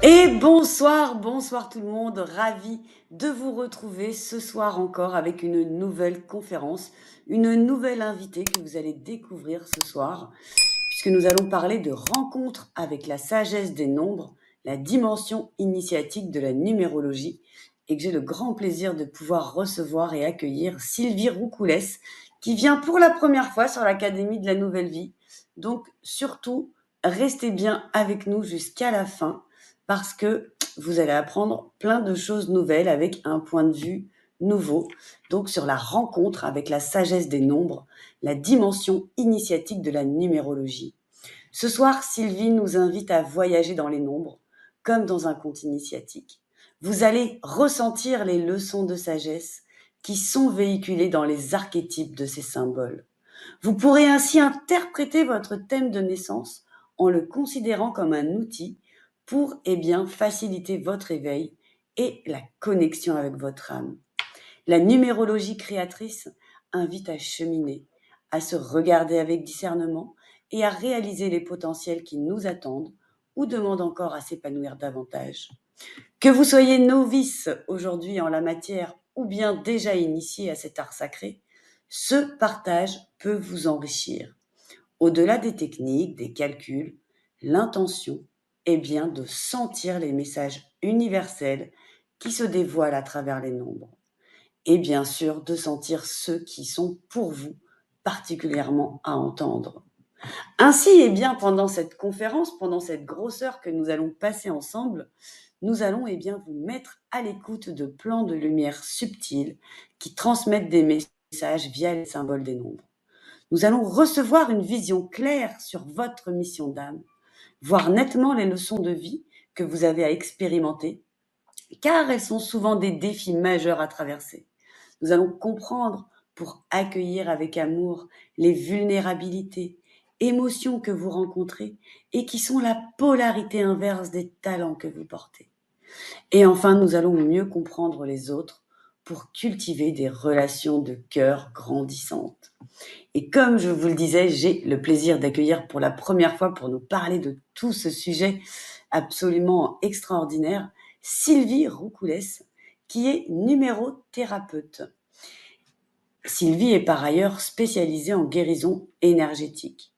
Et bonsoir, bonsoir tout le monde, ravi de vous retrouver ce soir encore avec une nouvelle conférence, une nouvelle invitée que vous allez découvrir ce soir, puisque nous allons parler de rencontre avec la sagesse des nombres, la dimension initiatique de la numérologie, et que j'ai le grand plaisir de pouvoir recevoir et accueillir Sylvie Roucoulès, qui vient pour la première fois sur l'Académie de la Nouvelle Vie. Donc surtout, restez bien avec nous jusqu'à la fin, parce que vous allez apprendre plein de choses nouvelles avec un point de vue nouveau, donc sur la rencontre avec la sagesse des nombres, la dimension initiatique de la numérologie. Ce soir, Sylvie nous invite à voyager dans les nombres, comme dans un conte initiatique. Vous allez ressentir les leçons de sagesse qui sont véhiculées dans les archétypes de ces symboles. Vous pourrez ainsi interpréter votre thème de naissance en le considérant comme un outil pour faciliter votre éveil et la connexion avec votre âme. La numérologie créatrice invite à cheminer, à se regarder avec discernement et à réaliser les potentiels qui nous attendent ou demandent encore à s'épanouir davantage. Que vous soyez novice aujourd'hui en la matière ou bien déjà initié à cet art sacré, ce partage peut vous enrichir. Au-delà des techniques, des calculs, l'intention est bien de sentir les messages universels qui se dévoilent à travers les nombres. Et bien sûr, de sentir ceux qui sont pour vous particulièrement à entendre. Ainsi, pendant cette conférence, pendant cette grosse heure que nous allons passer ensemble, nous allons vous mettre à l'écoute de plans de lumière subtils qui transmettent des messages via les symboles des nombres. Nous allons recevoir une vision claire sur votre mission d'âme, voir nettement les leçons de vie que vous avez à expérimenter, car elles sont souvent des défis majeurs à traverser. Nous allons comprendre pour accueillir avec amour les vulnérabilités, émotions que vous rencontrez et qui sont la polarité inverse des talents que vous portez. Et enfin, nous allons mieux comprendre les autres pour cultiver des relations de cœur grandissantes. Et comme je vous le disais, j'ai le plaisir d'accueillir pour la première fois pour nous parler de tout ce sujet absolument extraordinaire, Sylvie Roucoulès, qui est numérothérapeute. Sylvie est par ailleurs spécialisée en guérison énergétique.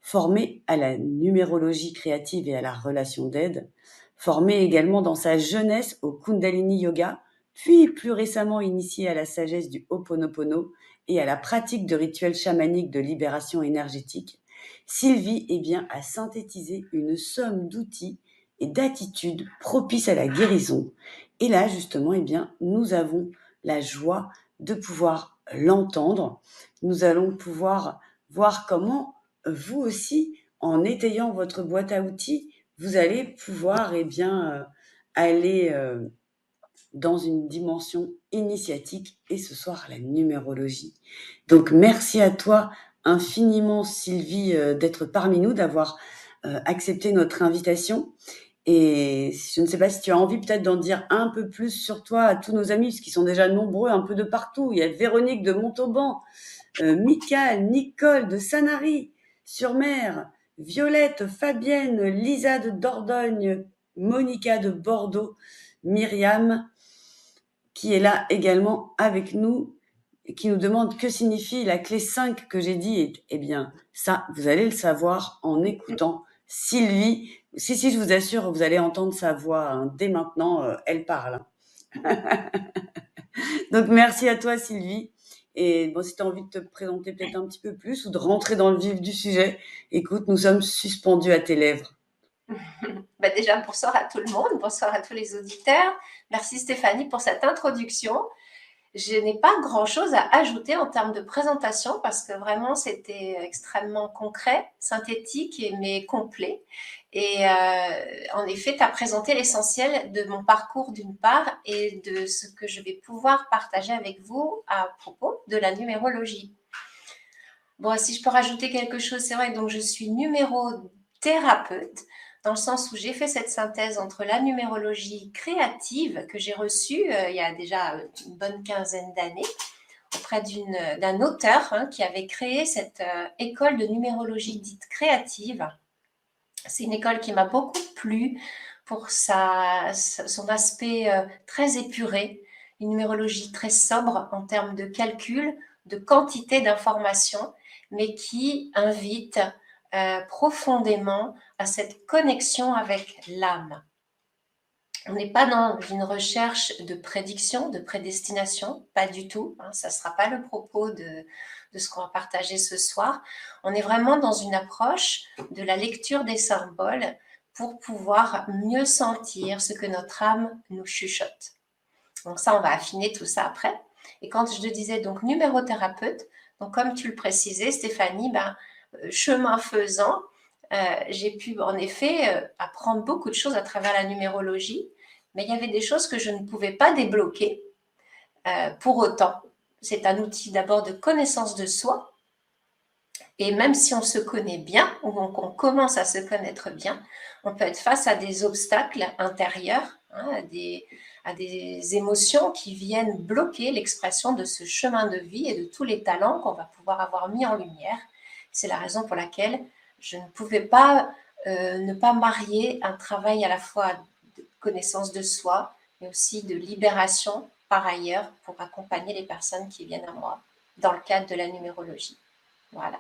Formée à la numérologie créative et à la relation d'aide, formée également dans sa jeunesse au Kundalini Yoga, puis plus récemment initiée à la sagesse du Ho'oponopono et à la pratique de rituels chamaniques de libération énergétique, Sylvie a synthétisé une somme d'outils et d'attitudes propices à la guérison. Et là, justement, nous avons la joie de pouvoir l'entendre. Nous allons pouvoir voir comment vous aussi, en étayant votre boîte à outils, vous allez pouvoir aller dans une dimension initiatique et ce soir la numérologie. Donc merci à toi infiniment Sylvie d'être parmi nous, d'avoir accepté notre invitation. Et je ne sais pas si tu as envie peut-être d'en dire un peu plus sur toi à tous nos amis, parce qu'ils sont déjà nombreux un peu de partout. Il y a Véronique de Montauban, Mika, Nicole de Sanary-sur-Mer, Violette, Fabienne, Lisa de Dordogne, Monica de Bordeaux, Myriam, qui est là également avec nous, et qui nous demande que signifie la clé 5 que j'ai dit. Eh bien, ça, vous allez le savoir en écoutant Sylvie. Si, je vous assure, vous allez entendre sa voix. Hein. Dès maintenant, elle parle. Donc, merci à toi, Sylvie. Et bon, si tu as envie de te présenter peut-être un petit peu plus ou de rentrer dans le vif du sujet, écoute, nous sommes suspendus à tes lèvres. Déjà, bonsoir à tout le monde, bonsoir à tous les auditeurs. Merci Stéphanie pour cette introduction. Je n'ai pas grand-chose à ajouter en termes de présentation parce que vraiment c'était extrêmement concret, synthétique mais complet. Et en effet, tu as présenté l'essentiel de mon parcours d'une part et de ce que je vais pouvoir partager avec vous à propos de la numérologie. Bon, si je peux rajouter quelque chose, c'est vrai, donc je suis numérothérapeute dans le sens où j'ai fait cette synthèse entre la numérologie créative que j'ai reçue il y a déjà une bonne quinzaine d'années auprès d'un auteur qui avait créé cette école de numérologie dite créative. C'est une école qui m'a beaucoup plu pour son aspect très épuré, une numérologie très sobre en termes de calcul, de quantité d'informations, mais qui invite profondément à cette connexion avec l'âme. On n'est pas dans une recherche de prédiction, de prédestination, pas du tout. Hein, ça ne sera pas le propos de ce qu'on va partager ce soir. On est vraiment dans une approche de la lecture des symboles pour pouvoir mieux sentir ce que notre âme nous chuchote. Donc ça, on va affiner tout ça après. Et quand je te disais donc numérothérapeute, donc comme tu le précisais, Stéphanie, chemin faisant, j'ai pu en effet apprendre beaucoup de choses à travers la numérologie, mais il y avait des choses que je ne pouvais pas débloquer pour autant. C'est un outil d'abord de connaissance de soi, et même si on se connaît bien, ou qu'on commence à se connaître bien, on peut être face à des obstacles intérieurs, hein, à des émotions qui viennent bloquer l'expression de ce chemin de vie et de tous les talents qu'on va pouvoir avoir mis en lumière. C'est la raison pour laquelle je ne pouvais pas ne pas marier un travail à la fois de connaissance de soi, mais aussi de libération par ailleurs pour accompagner les personnes qui viennent à moi dans le cadre de la numérologie. Voilà.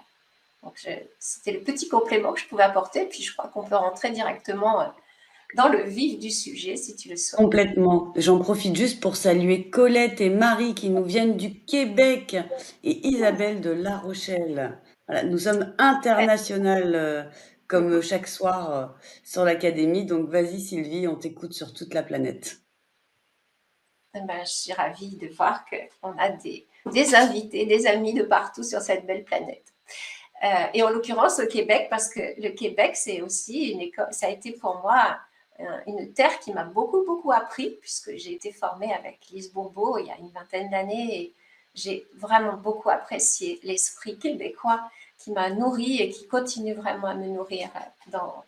Donc, c'était le petit complément que je pouvais apporter. Puis, je crois qu'on peut rentrer directement dans le vif du sujet, si tu le souhaites. Complètement. J'en profite juste pour saluer Colette et Marie qui nous viennent du Québec et Isabelle de La Rochelle. Voilà, nous sommes internationales comme chaque soir sur l'Académie. Donc, vas-y Sylvie, on t'écoute sur toute la planète. Je suis ravie de voir qu'on a des invités, des amis de partout sur cette belle planète. Et en l'occurrence au Québec, parce que le Québec, c'est aussi une école, ça a été pour moi une terre qui m'a beaucoup, beaucoup appris, puisque j'ai été formée avec Lise Bourbeau il y a une vingtaine d'années, et j'ai vraiment beaucoup apprécié l'esprit québécois qui m'a nourrie et qui continue vraiment à me nourrir dans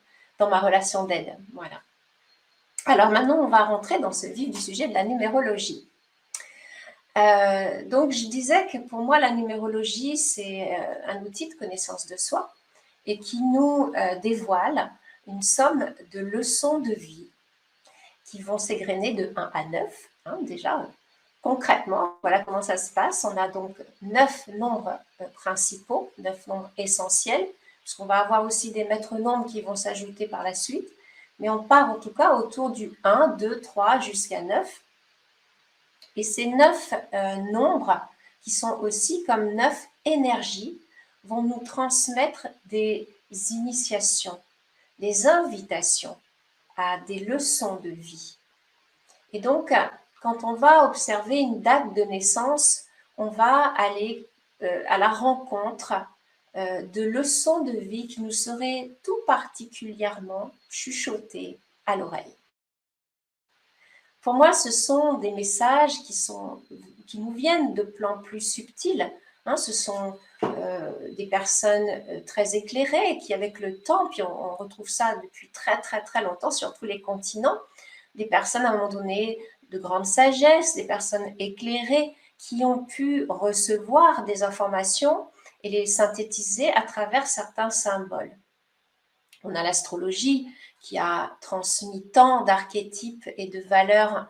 ma relation d'aide. Voilà. Alors maintenant, on va rentrer dans ce vif du sujet de la numérologie. Donc, je disais que pour moi, la numérologie, c'est un outil de connaissance de soi et qui nous dévoile une somme de leçons de vie qui vont s'égrener de 1 à 9. Hein, déjà, concrètement, voilà comment ça se passe. On a donc 9 nombres principaux, 9 nombres essentiels, puisqu'on va avoir aussi des maîtres nombres qui vont s'ajouter par la suite. Mais on part en tout cas autour du 1, 2, 3 jusqu'à 9. Et ces 9 nombres, qui sont aussi comme 9 énergies, vont nous transmettre des initiations, des invitations à des leçons de vie. Et donc, quand on va observer une date de naissance, on va aller à la rencontre de leçons de vie qui nous seraient tout particulièrement chuchotées à l'oreille. Pour moi, ce sont des messages qui nous viennent de plans plus subtils. Hein, ce sont des personnes très éclairées qui, avec le temps, puis on retrouve ça depuis très, très, très longtemps sur tous les continents, des personnes à un moment donné de grande sagesse, des personnes éclairées qui ont pu recevoir des informations et les synthétiser à travers certains symboles. On a l'astrologie qui a transmis tant d'archétypes et de valeurs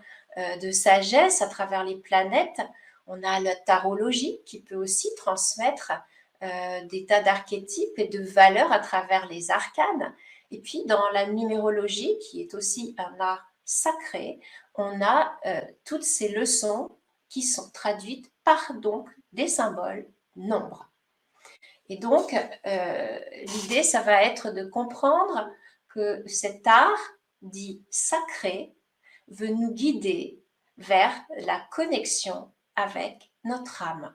de sagesse à travers les planètes. On a la tarologie qui peut aussi transmettre des tas d'archétypes et de valeurs à travers les arcanes. Et puis dans la numérologie, qui est aussi un art sacré, on a toutes ces leçons qui sont traduites par donc des symboles nombres. Et donc, l'idée, ça va être de comprendre que cet art dit sacré veut nous guider vers la connexion avec notre âme.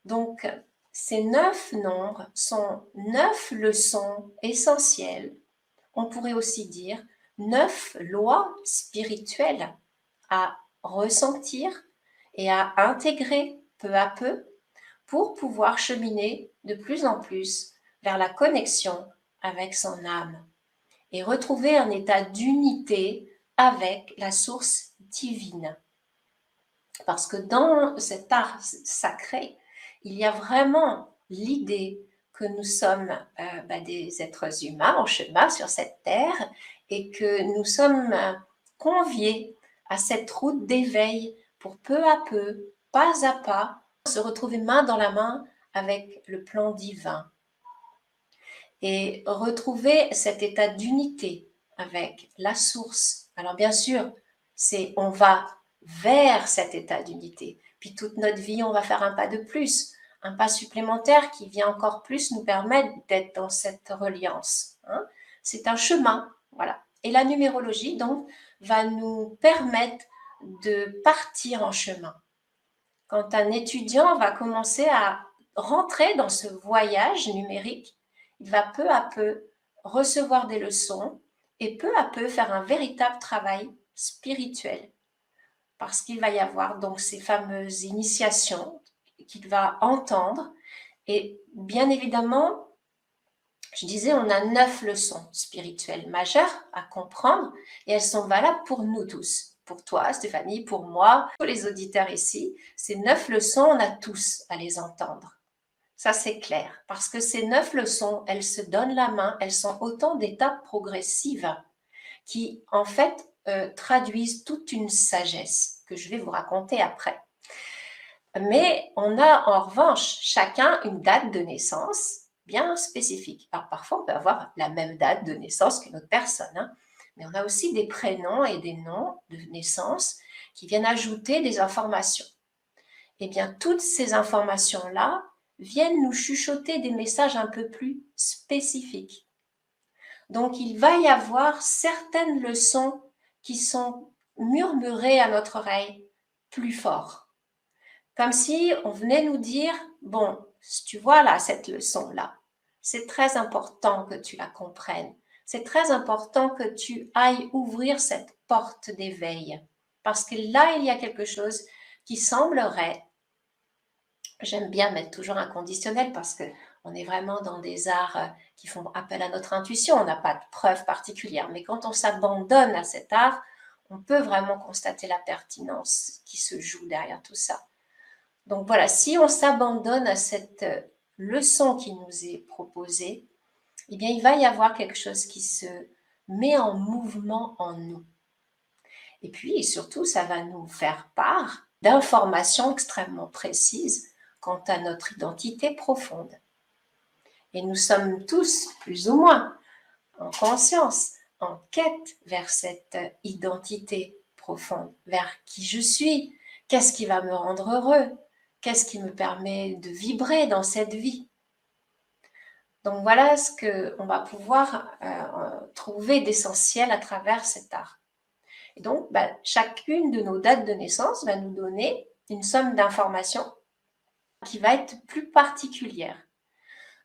Donc, ces 9 nombres sont 9 leçons essentielles. On pourrait aussi dire 9 lois spirituelles à ressentir et à intégrer peu à peu pour pouvoir cheminer de plus en plus vers la connexion avec son âme et retrouver un état d'unité avec la source divine. Parce que dans cet art sacré, il y a vraiment l'idée que nous sommes des êtres humains en chemin sur cette terre et que nous sommes conviés à cette route d'éveil pour peu à peu, pas à pas, se retrouver main dans la main avec le plan divin et retrouver cet état d'unité avec la source. Alors bien sûr, on va vers cet état d'unité. Puis toute notre vie, on va faire un pas de plus, un pas supplémentaire qui vient encore plus nous permettre d'être dans cette reliance. Hein. C'est un chemin, voilà. Et la numérologie, donc, va nous permettre de partir en chemin. Quand un étudiant va commencer à rentrer dans ce voyage numérique, il va peu à peu recevoir des leçons et peu à peu faire un véritable travail spirituel. Parce qu'il va y avoir donc ces fameuses initiations qu'il va entendre. Et bien évidemment, je disais, on a 9 leçons spirituelles majeures à comprendre et elles sont valables pour nous tous. Pour toi, Stéphanie, pour moi, pour les auditeurs ici. Ces 9 leçons, on a tous à les entendre. Ça, c'est clair. Parce que ces 9 leçons, elles se donnent la main, elles sont autant d'étapes progressives qui, en fait, traduisent toute une sagesse que je vais vous raconter après. Mais on a en revanche chacun une date de naissance bien spécifique. Alors parfois, on peut avoir la même date de naissance qu'une autre personne, hein, mais on a aussi des prénoms et des noms de naissance qui viennent ajouter des informations. Eh bien, toutes ces informations-là viennent nous chuchoter des messages un peu plus spécifiques. Donc, il va y avoir certaines leçons qui sont murmurées à notre oreille plus fort. Comme si on venait nous dire, bon, tu vois là, cette leçon-là, c'est très important que tu la comprennes. C'est très important que tu ailles ouvrir cette porte d'éveil. Parce que là, il y a quelque chose qui semblerait, j'aime bien mettre toujours un conditionnel parce qu'on est vraiment dans des arts qui font appel à notre intuition, on n'a pas de preuves particulières. Mais quand on s'abandonne à cet art, on peut vraiment constater la pertinence qui se joue derrière tout ça. Donc voilà, si on s'abandonne à cette leçon qui nous est proposée, eh bien, il va y avoir quelque chose qui se met en mouvement en nous. Et puis, surtout, ça va nous faire part d'informations extrêmement précises quant à notre identité profonde. Et nous sommes tous, plus ou moins, en conscience, en quête vers cette identité profonde, vers qui je suis, qu'est-ce qui va me rendre heureux, qu'est-ce qui me permet de vibrer dans cette vie. Donc voilà ce qu'on va pouvoir trouver d'essentiel à travers cet art. Et donc, chacune de nos dates de naissance va nous donner une somme d'informations qui va être plus particulière.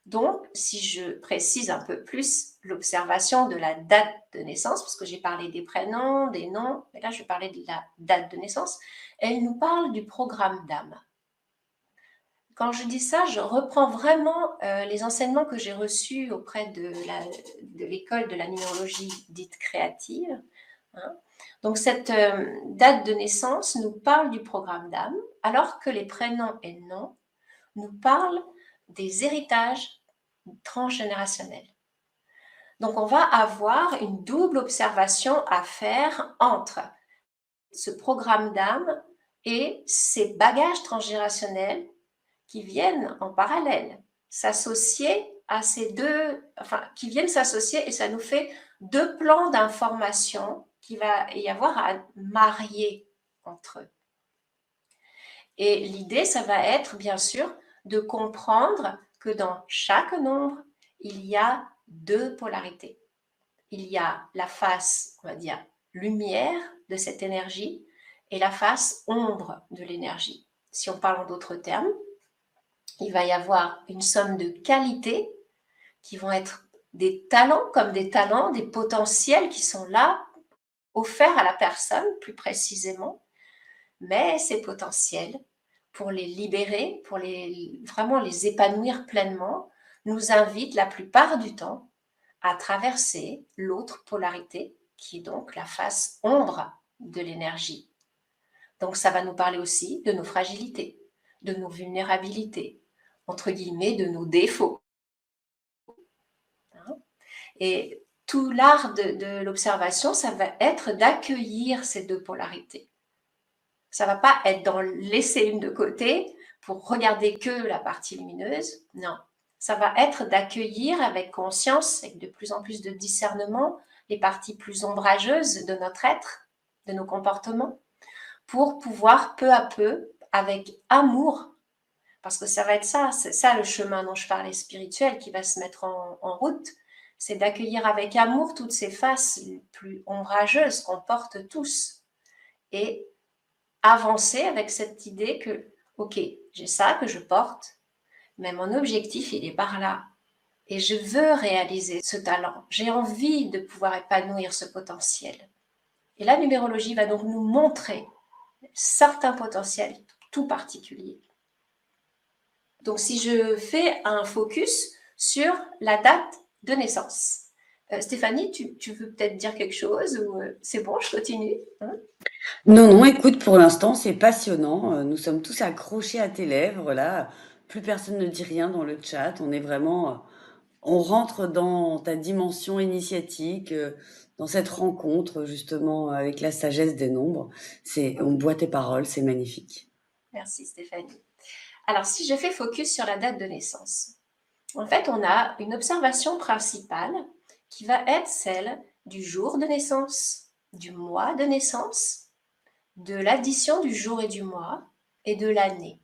Donc, si je précise un peu plus l'observation de la date de naissance, parce que j'ai parlé des prénoms, des noms, mais là je vais parler de la date de naissance, elle nous parle du programme d'âme. Quand je dis ça, je reprends vraiment les enseignements que j'ai reçus auprès de l'école de la numérologie dite créative. Hein. Donc cette date de naissance nous parle du programme d'âme, alors que les prénoms et noms nous parlent des héritages transgénérationnels. Donc on va avoir une double observation à faire entre ce programme d'âme et ces bagages transgénérationnels qui viennent en parallèle s'associer à ces deux, qui viennent s'associer et ça nous fait deux plans d'information qu'il va y avoir à marier entre eux. Et l'idée, ça va être bien sûr de comprendre que dans chaque nombre, il y a deux polarités. Il y a la face, on va dire, lumière de cette énergie et la face ombre de l'énergie. Si on parle en d'autres termes, il va y avoir une somme de qualités qui vont être des talents comme des talents, des potentiels qui sont là, offerts à la personne plus précisément. Mais ces potentiels, pour les libérer, pour vraiment les épanouir pleinement, nous invitent la plupart du temps à traverser l'autre polarité, qui est donc la face ombre de l'énergie. Donc ça va nous parler aussi de nos fragilités, de nos vulnérabilités, entre guillemets, de nos défauts. Et tout l'art de l'observation, ça va être d'accueillir ces deux polarités. Ça ne va pas être dans laisser une de côté pour regarder que la partie lumineuse. Non, ça va être d'accueillir avec conscience, avec de plus en plus de discernement, les parties plus ombrageuses de notre être, de nos comportements, pour pouvoir peu à peu, avec amour, parce que ça va être ça, c'est ça le chemin dont je parlais spirituel qui va se mettre en route, c'est d'accueillir avec amour toutes ces faces les plus ombrageuses qu'on porte tous et avancer avec cette idée que, ok, j'ai ça que je porte, mais mon objectif, il est par là. Et je veux réaliser ce talent. J'ai envie de pouvoir épanouir ce potentiel. Et la numérologie va donc nous montrer certains potentiels tout particuliers. Donc, si je fais un focus sur la date de naissance, Stéphanie, tu veux peut-être dire quelque chose ou c'est bon, je continue, hein? Non, non, écoute, pour l'instant, c'est passionnant. Nous sommes tous accrochés à tes lèvres, là. Plus personne ne dit rien dans le chat. On est vraiment, on rentre dans ta dimension initiatique, dans cette rencontre, justement, avec la sagesse des nombres. On boit tes paroles, c'est magnifique. Merci Stéphanie. Alors, si je fais focus sur la date de naissance, en fait, on a une observation principale qui va être celle du jour de naissance, du mois de naissance, de l'addition du jour et du mois et de l'année.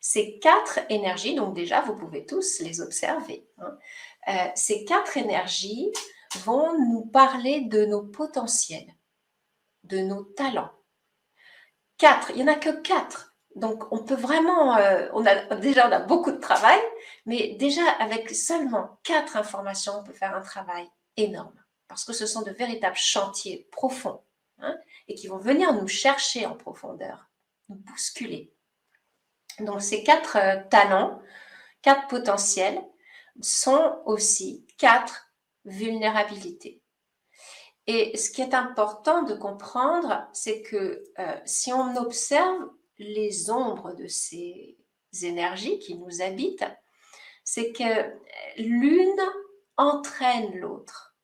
Ces 4 énergies, donc déjà, vous pouvez tous les observer, hein, ces 4 énergies vont nous parler de nos potentiels, de nos talents. 4, il n'y en a que 4. Donc, on peut vraiment, on a beaucoup de travail, mais déjà, avec seulement 4 informations, on peut faire un travail énorme. Parce que ce sont de véritables chantiers profonds, hein, et qui vont venir nous chercher en profondeur, nous bousculer. Donc, ces 4 talents, 4 potentiels, sont aussi 4 vulnérabilités. Et ce qui est important de comprendre, c'est que si on observe les ombres de ces énergies qui nous habitent, c'est que l'une entraîne l'autre,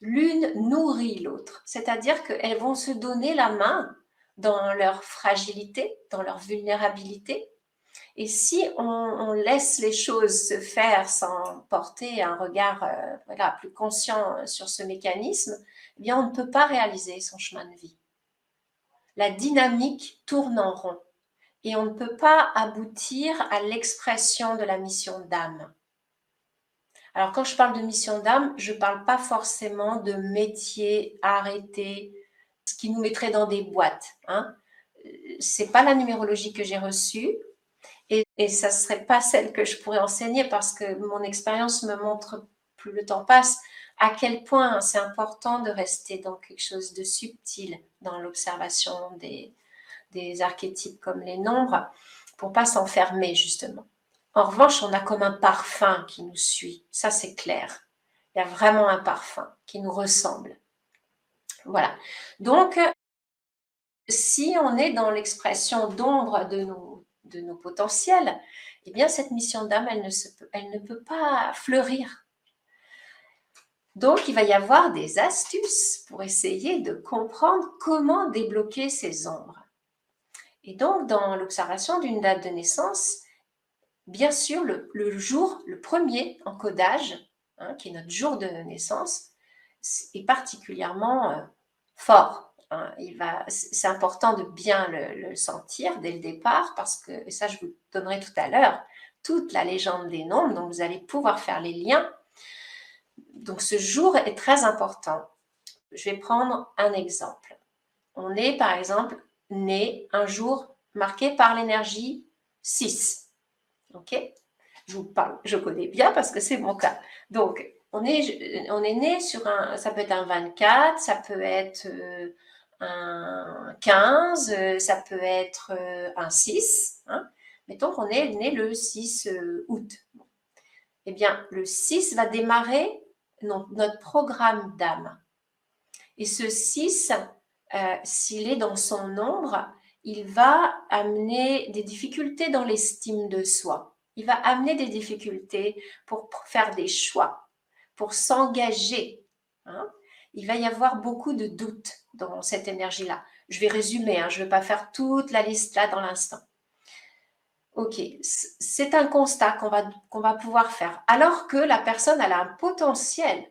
l'une nourrit l'autre. C'est-à-dire qu'elles vont se donner la main dans leur fragilité, dans leur vulnérabilité. Et si on laisse les choses se faire sans porter un regard plus conscient sur ce mécanisme, eh bien, on ne peut pas réaliser son chemin de vie. La dynamique tourne en rond et on ne peut pas aboutir à l'expression de la mission d'âme. Alors, quand je parle de mission d'âme, je ne parle pas forcément de métier arrêté, ce qui nous mettrait dans des boîtes, hein. Ce n'est pas la numérologie que j'ai reçue. Et ça ne serait pas celle que je pourrais enseigner parce que mon expérience me montre, plus le temps passe, à quel point c'est important de rester dans quelque chose de subtil dans l'observation des archétypes comme les nombres pour ne pas s'enfermer justement. En revanche, on a comme un parfum qui nous suit, ça c'est clair. Il y a vraiment un parfum qui nous ressemble. Voilà. Donc, si on est dans l'expression d'ombre de nos potentiels, eh bien cette mission d'âme, elle ne peut pas fleurir. Donc, il va y avoir des astuces pour essayer de comprendre comment débloquer ces ombres. Et donc, dans l'observation d'une date de naissance, bien sûr, le jour, le premier encodage, hein, qui est notre jour de naissance, est particulièrement fort. C'est important de bien le sentir dès le départ parce que, et ça je vous donnerai tout à l'heure, toute la légende des nombres, donc vous allez pouvoir faire les liens. Donc ce jour est très important. Je vais prendre un exemple. On est par exemple né un jour marqué par l'énergie 6. Ok ? Je vous parle, je connais bien parce que c'est mon cas. Donc on est né sur ça peut être un 24, ça peut être un 15, ça peut être un 6. Hein. Mettons qu'on est né le 6 août. Eh bien, le 6 va démarrer notre programme d'âme. Et ce 6, s'il est dans son nombre, il va amener des difficultés dans l'estime de soi. Il va amener des difficultés pour faire des choix, pour s'engager hein. Il va y avoir beaucoup de doutes dans cette énergie-là. Je vais résumer, hein, je ne vais pas faire toute la liste là dans l'instant. Ok, c'est un constat qu'on va pouvoir faire. Alors que la personne elle a un potentiel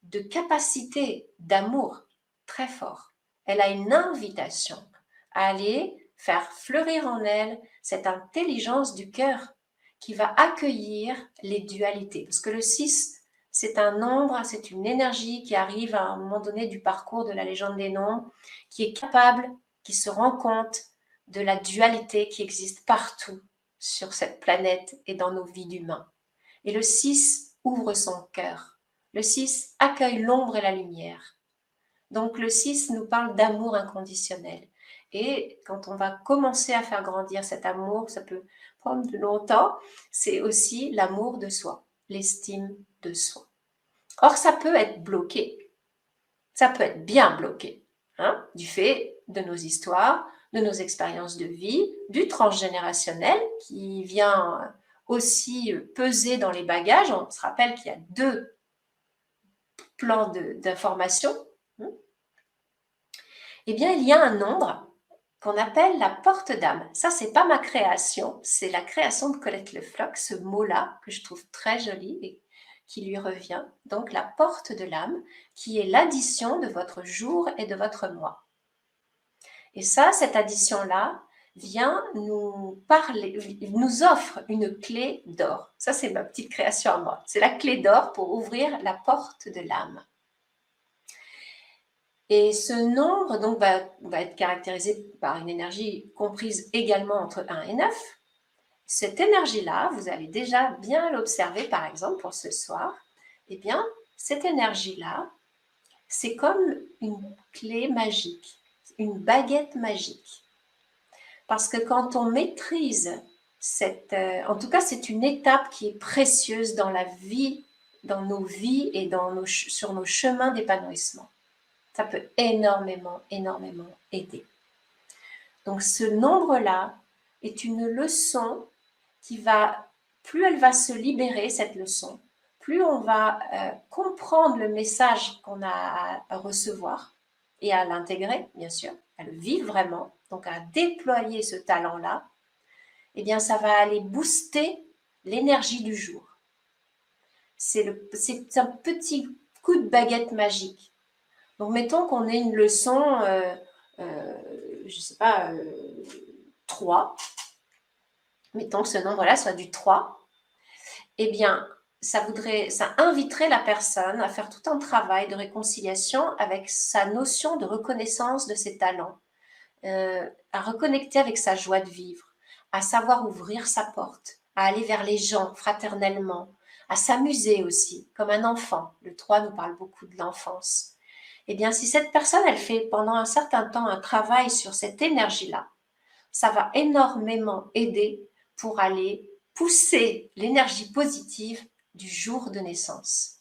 de capacité d'amour très fort. Elle a une invitation à aller faire fleurir en elle cette intelligence du cœur qui va accueillir les dualités. Parce que le 6, c'est un nombre, c'est une énergie qui arrive à un moment donné du parcours de la légende des nombres, qui est capable, qui se rend compte de la dualité qui existe partout sur cette planète et dans nos vies d'humains. Et le 6 ouvre son cœur. Le 6 accueille l'ombre et la lumière. Donc le 6 nous parle d'amour inconditionnel. Et quand on va commencer à faire grandir cet amour, ça peut prendre longtemps, c'est aussi l'amour de soi, l'estime de soi. Or, ça peut être bloqué, ça peut être bien bloqué, hein, du fait de nos histoires, de nos expériences de vie, du transgénérationnel qui vient aussi peser dans les bagages. On se rappelle qu'il y a 2 plans d'information. Eh bien, il y a un nombre qu'on appelle la porte d'âme. Ça, c'est pas ma création, c'est la création de Colette Le Floch, ce mot-là que je trouve très joli et qui lui revient. Donc, la porte de l'âme, qui est l'addition de votre jour et de votre mois. Et ça, cette addition-là vient nous parler, nous offre une clé d'or. Ça, c'est ma petite création à moi. C'est la clé d'or pour ouvrir la porte de l'âme. Et ce nombre donc, va être caractérisé par une énergie comprise également entre 1 et 9. Cette énergie-là, vous allez déjà bien l'observer, par exemple, pour ce soir. Eh bien, cette énergie-là, c'est comme une clé magique, une baguette magique. Parce que quand on maîtrise en tout cas, c'est une étape qui est précieuse dans la vie, dans nos vies et sur nos chemins d'épanouissement. Ça peut énormément, énormément aider. Donc, ce nombre-là est une leçon qui va, plus elle va se libérer, cette leçon, plus on va comprendre le message qu'on a à recevoir et à l'intégrer, bien sûr, à le vivre vraiment, donc à déployer ce talent-là, eh bien, ça va aller booster l'énergie du jour. C'est un petit coup de baguette magique. Donc, mettons qu'on ait une leçon, je ne sais pas, 3. Mettons que ce nombre-là soit du 3. Eh bien, ça inviterait la personne à faire tout un travail de réconciliation avec sa notion de reconnaissance de ses talents, à reconnecter avec sa joie de vivre, à savoir ouvrir sa porte, à aller vers les gens fraternellement, à s'amuser aussi, comme un enfant. Le 3 nous parle beaucoup de l'enfance. Eh bien, si cette personne, elle fait pendant un certain temps un travail sur cette énergie-là, ça va énormément aider pour aller pousser l'énergie positive du jour de naissance.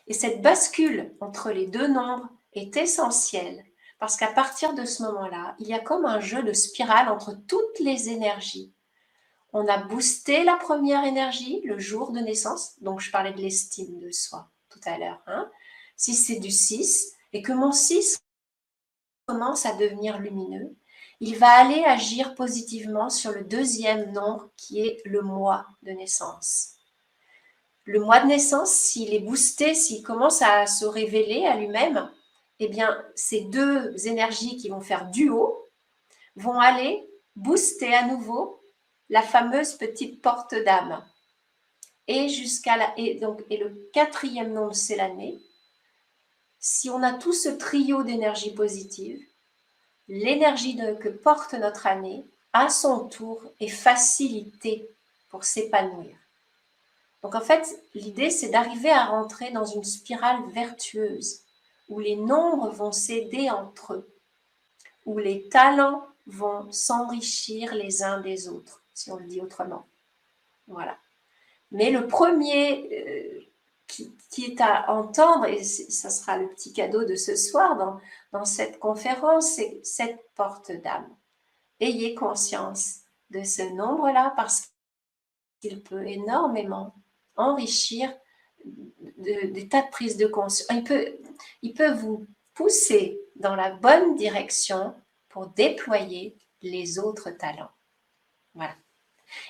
Et cette bascule entre les 2 nombres est essentielle parce qu'à partir de ce moment-là, il y a comme un jeu de spirale entre toutes les énergies. On a boosté la première énergie, le jour de naissance, donc je parlais de l'estime de soi tout à l'heure. Hein. Si c'est du 6 et que mon 6 commence à devenir lumineux, il va aller agir positivement sur le 2e nombre qui est le mois de naissance. Le mois de naissance, s'il est boosté, s'il commence à se révéler à lui-même, eh bien, ces 2 énergies qui vont faire duo vont aller booster à nouveau la fameuse petite porte d'âme. Et le 4e nombre, c'est l'année. Si on a tout ce trio d'énergie positive, l'énergie que porte notre année, à son tour, est facilitée pour s'épanouir. Donc en fait, l'idée, c'est d'arriver à rentrer dans une spirale vertueuse, où les nombres vont s'aider entre eux, où les talents vont s'enrichir les uns des autres, si on le dit autrement. Voilà. Mais le premier qui est à entendre, et ça sera le petit cadeau de ce soir dans cette conférence, c'est cette porte d'âme. Ayez conscience de ce nombre-là parce qu'il peut énormément enrichir des tas de prises de conscience. Il peut vous pousser dans la bonne direction pour déployer les autres talents. Voilà.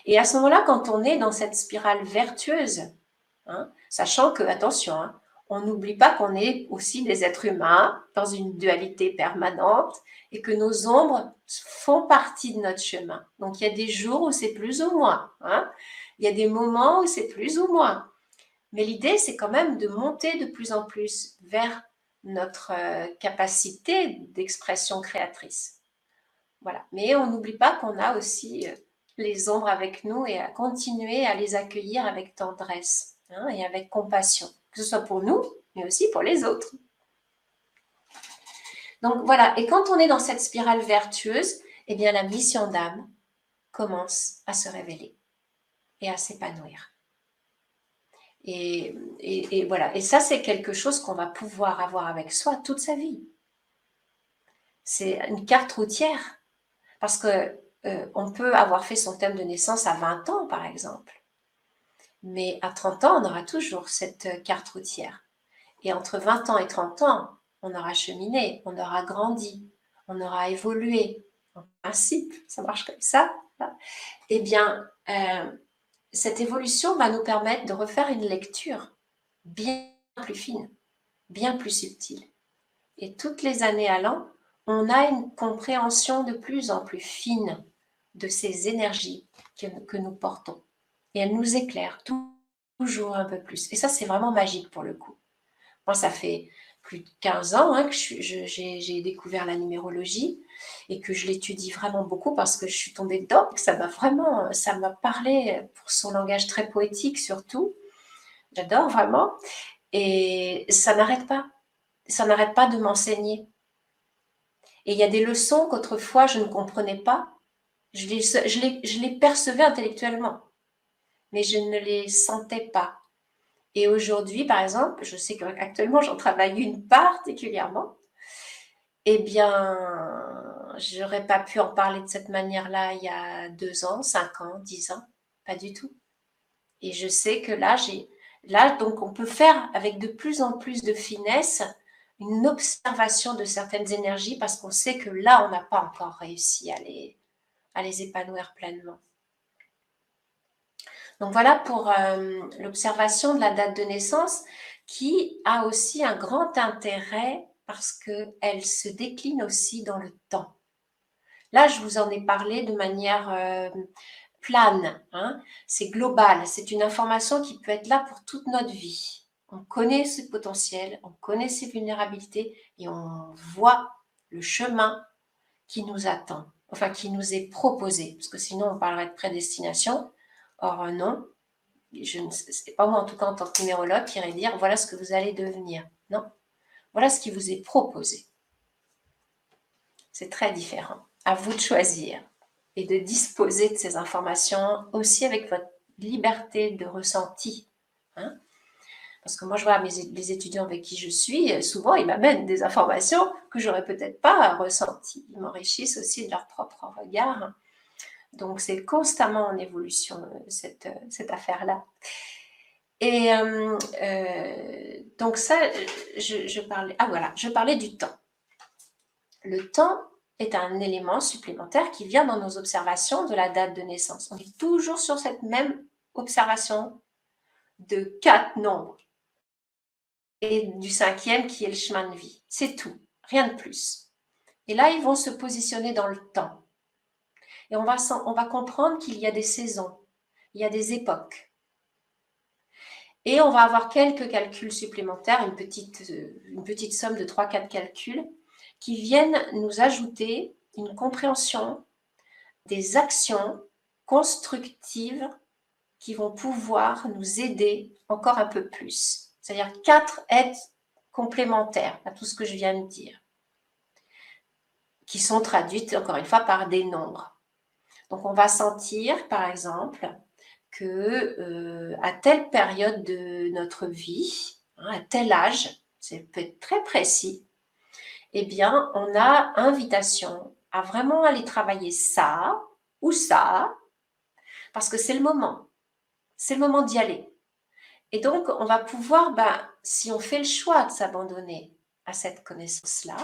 Et à ce moment-là, quand on est dans cette spirale vertueuse, sachant que, attention, on n'oublie pas qu'on est aussi des êtres humains dans une dualité permanente et que nos ombres font partie de notre chemin. Donc, il y a des jours où c'est plus ou moins. Il y a des moments où c'est plus ou moins. Mais l'idée, c'est quand même de monter de plus en plus vers notre capacité d'expression créatrice. Voilà. Mais on n'oublie pas qu'on a aussi les ombres avec nous et à continuer à les accueillir avec tendresse et avec compassion, que ce soit pour nous, mais aussi pour les autres. Donc voilà, et quand on est dans cette spirale vertueuse, eh bien la mission d'âme commence à se révéler et à s'épanouir. Et voilà, et ça c'est quelque chose qu'on va pouvoir avoir avec soi toute sa vie. C'est une carte routière, parce que on peut avoir fait son thème de naissance à 20 ans par exemple, mais à 30 ans on aura toujours cette carte routière. Et entre 20 ans et 30 ans, on aura cheminé, on aura grandi, on aura évolué. En principe, ça marche comme ça. Eh bien, cette évolution va nous permettre de refaire une lecture bien plus fine, bien plus subtile. Et toutes les années allant, on a une compréhension de plus en plus fine de ces énergies que nous portons. Et elles nous éclairent toujours un peu plus. Et ça, c'est vraiment magique pour le coup. Moi, ça fait plus de 15 ans que j'ai découvert la numérologie et que je l'étudie vraiment beaucoup parce que je suis tombée dedans. Ça m'a parlé pour son langage très poétique surtout. J'adore vraiment. Et ça n'arrête pas. Ça n'arrête pas de m'enseigner. Et il y a des leçons qu'autrefois je ne comprenais pas. Je les percevais intellectuellement, mais je ne les sentais pas. Et aujourd'hui, par exemple, je sais qu'actuellement, j'en travaille une particulièrement. Eh bien, je n'aurais pas pu en parler de cette manière-là il y a 2 ans, 5 ans, 10 ans. Pas du tout. Et je sais que là, donc, on peut faire avec de plus en plus de finesse une observation de certaines énergies parce qu'on sait que là, on n'a pas encore réussi à les épanouir pleinement. Donc voilà pour l'observation de la date de naissance qui a aussi un grand intérêt parce qu'elle se décline aussi dans le temps. Là, je vous en ai parlé de manière plane, c'est global, c'est une information qui peut être là pour toute notre vie. On connaît ce potentiel, on connaît ses vulnérabilités et on voit le chemin qui nous attend, enfin qui nous est proposé, parce que sinon on parlerait de prédestination. Or non, c'est pas moi en tout cas en tant que numérologue qui irait dire voilà ce que vous allez devenir. Non, voilà ce qui vous est proposé. C'est très différent. À vous de choisir et de disposer de ces informations aussi avec votre liberté de ressenti. Parce que moi, je vois les étudiants avec qui je suis, souvent, ils m'amènent des informations que j'aurais peut-être pas ressenties. Ils m'enrichissent aussi de leur propre regard. Donc, c'est constamment en évolution, cette affaire-là. Et donc ça, je parlais du temps. Le temps est un élément supplémentaire qui vient dans nos observations de la date de naissance. On est toujours sur cette même observation de 4 nombres et du 5e qui est le chemin de vie. C'est tout, rien de plus. Et là, ils vont se positionner dans le temps. Et on va comprendre qu'il y a des saisons, il y a des époques. Et on va avoir quelques calculs supplémentaires, une petite somme de 3-4 calculs qui viennent nous ajouter une compréhension des actions constructives qui vont pouvoir nous aider encore un peu plus. C'est-à-dire 4 aides complémentaires à tout ce que je viens de dire, qui sont traduites, encore une fois, par des nombres. Donc, on va sentir, par exemple, que à telle période de notre vie, à tel âge, c'est peut être très précis, eh bien, on a invitation à vraiment aller travailler ça ou ça, parce que c'est le moment d'y aller. Et donc, on va pouvoir, si on fait le choix de s'abandonner à cette connaissance-là,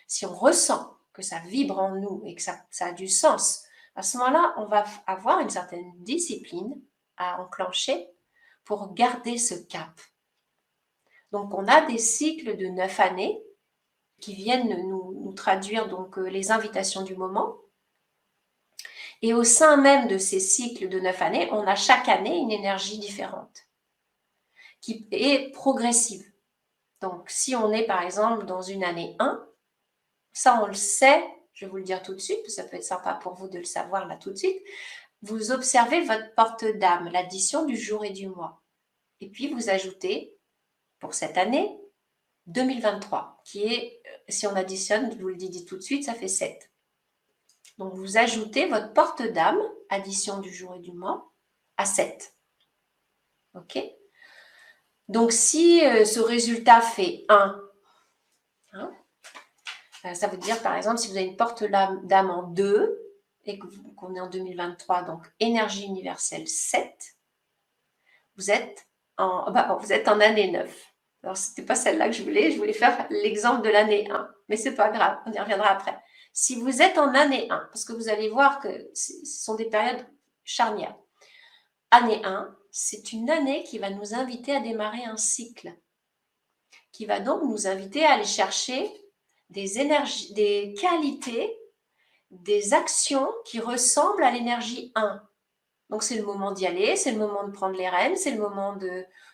si on ressent que ça vibre en nous et que ça a du sens, à ce moment-là, on va avoir une certaine discipline à enclencher pour garder ce cap. Donc, on a des cycles de 9 années qui viennent nous traduire donc les invitations du moment. Et au sein même de ces cycles de 9 années, on a chaque année une énergie différente qui est progressive. Donc, si on est par exemple dans une année 1, ça on le sait, je vais vous le dire tout de suite, ça peut être sympa pour vous de le savoir là tout de suite. Vous observez votre porte d'âme, l'addition du jour et du mois. Et puis vous ajoutez, pour cette année, 2023, qui est, si on additionne, je vous le dis tout de suite, ça fait 7. Donc vous ajoutez votre porte d'âme, addition du jour et du mois, à 7. Ok ? Donc si ce résultat fait 1, ça veut dire par exemple si vous avez une porte d'âme en 2 et qu'on est en 2023, donc énergie universelle 7, vous êtes en année 9. Alors c'était pas celle-là que je voulais faire l'exemple de l'année 1, mais c'est pas grave, on y reviendra après. Si vous êtes en année 1, parce que vous allez voir que ce sont des périodes charnières. Année 1, c'est une année qui va nous inviter à démarrer un cycle, qui va donc nous inviter à aller chercher des énergies, des qualités, des actions qui ressemblent à l'énergie 1. Donc c'est le moment d'y aller, c'est le moment de prendre les rênes, c'est le moment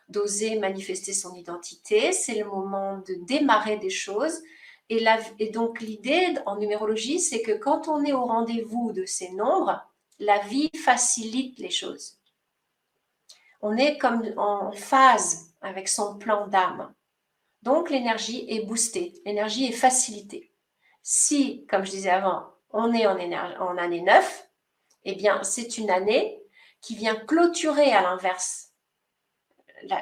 d'oser manifester son identité, c'est le moment de démarrer des choses. Et donc l'idée en numérologie, c'est que quand on est au rendez-vous de ces nombres, la vie facilite les choses. On est comme en phase avec son plan d'âme. Donc l'énergie est boostée, l'énergie est facilitée. Si, comme je disais avant, on est en année 9, eh bien c'est une année qui vient clôturer à l'inverse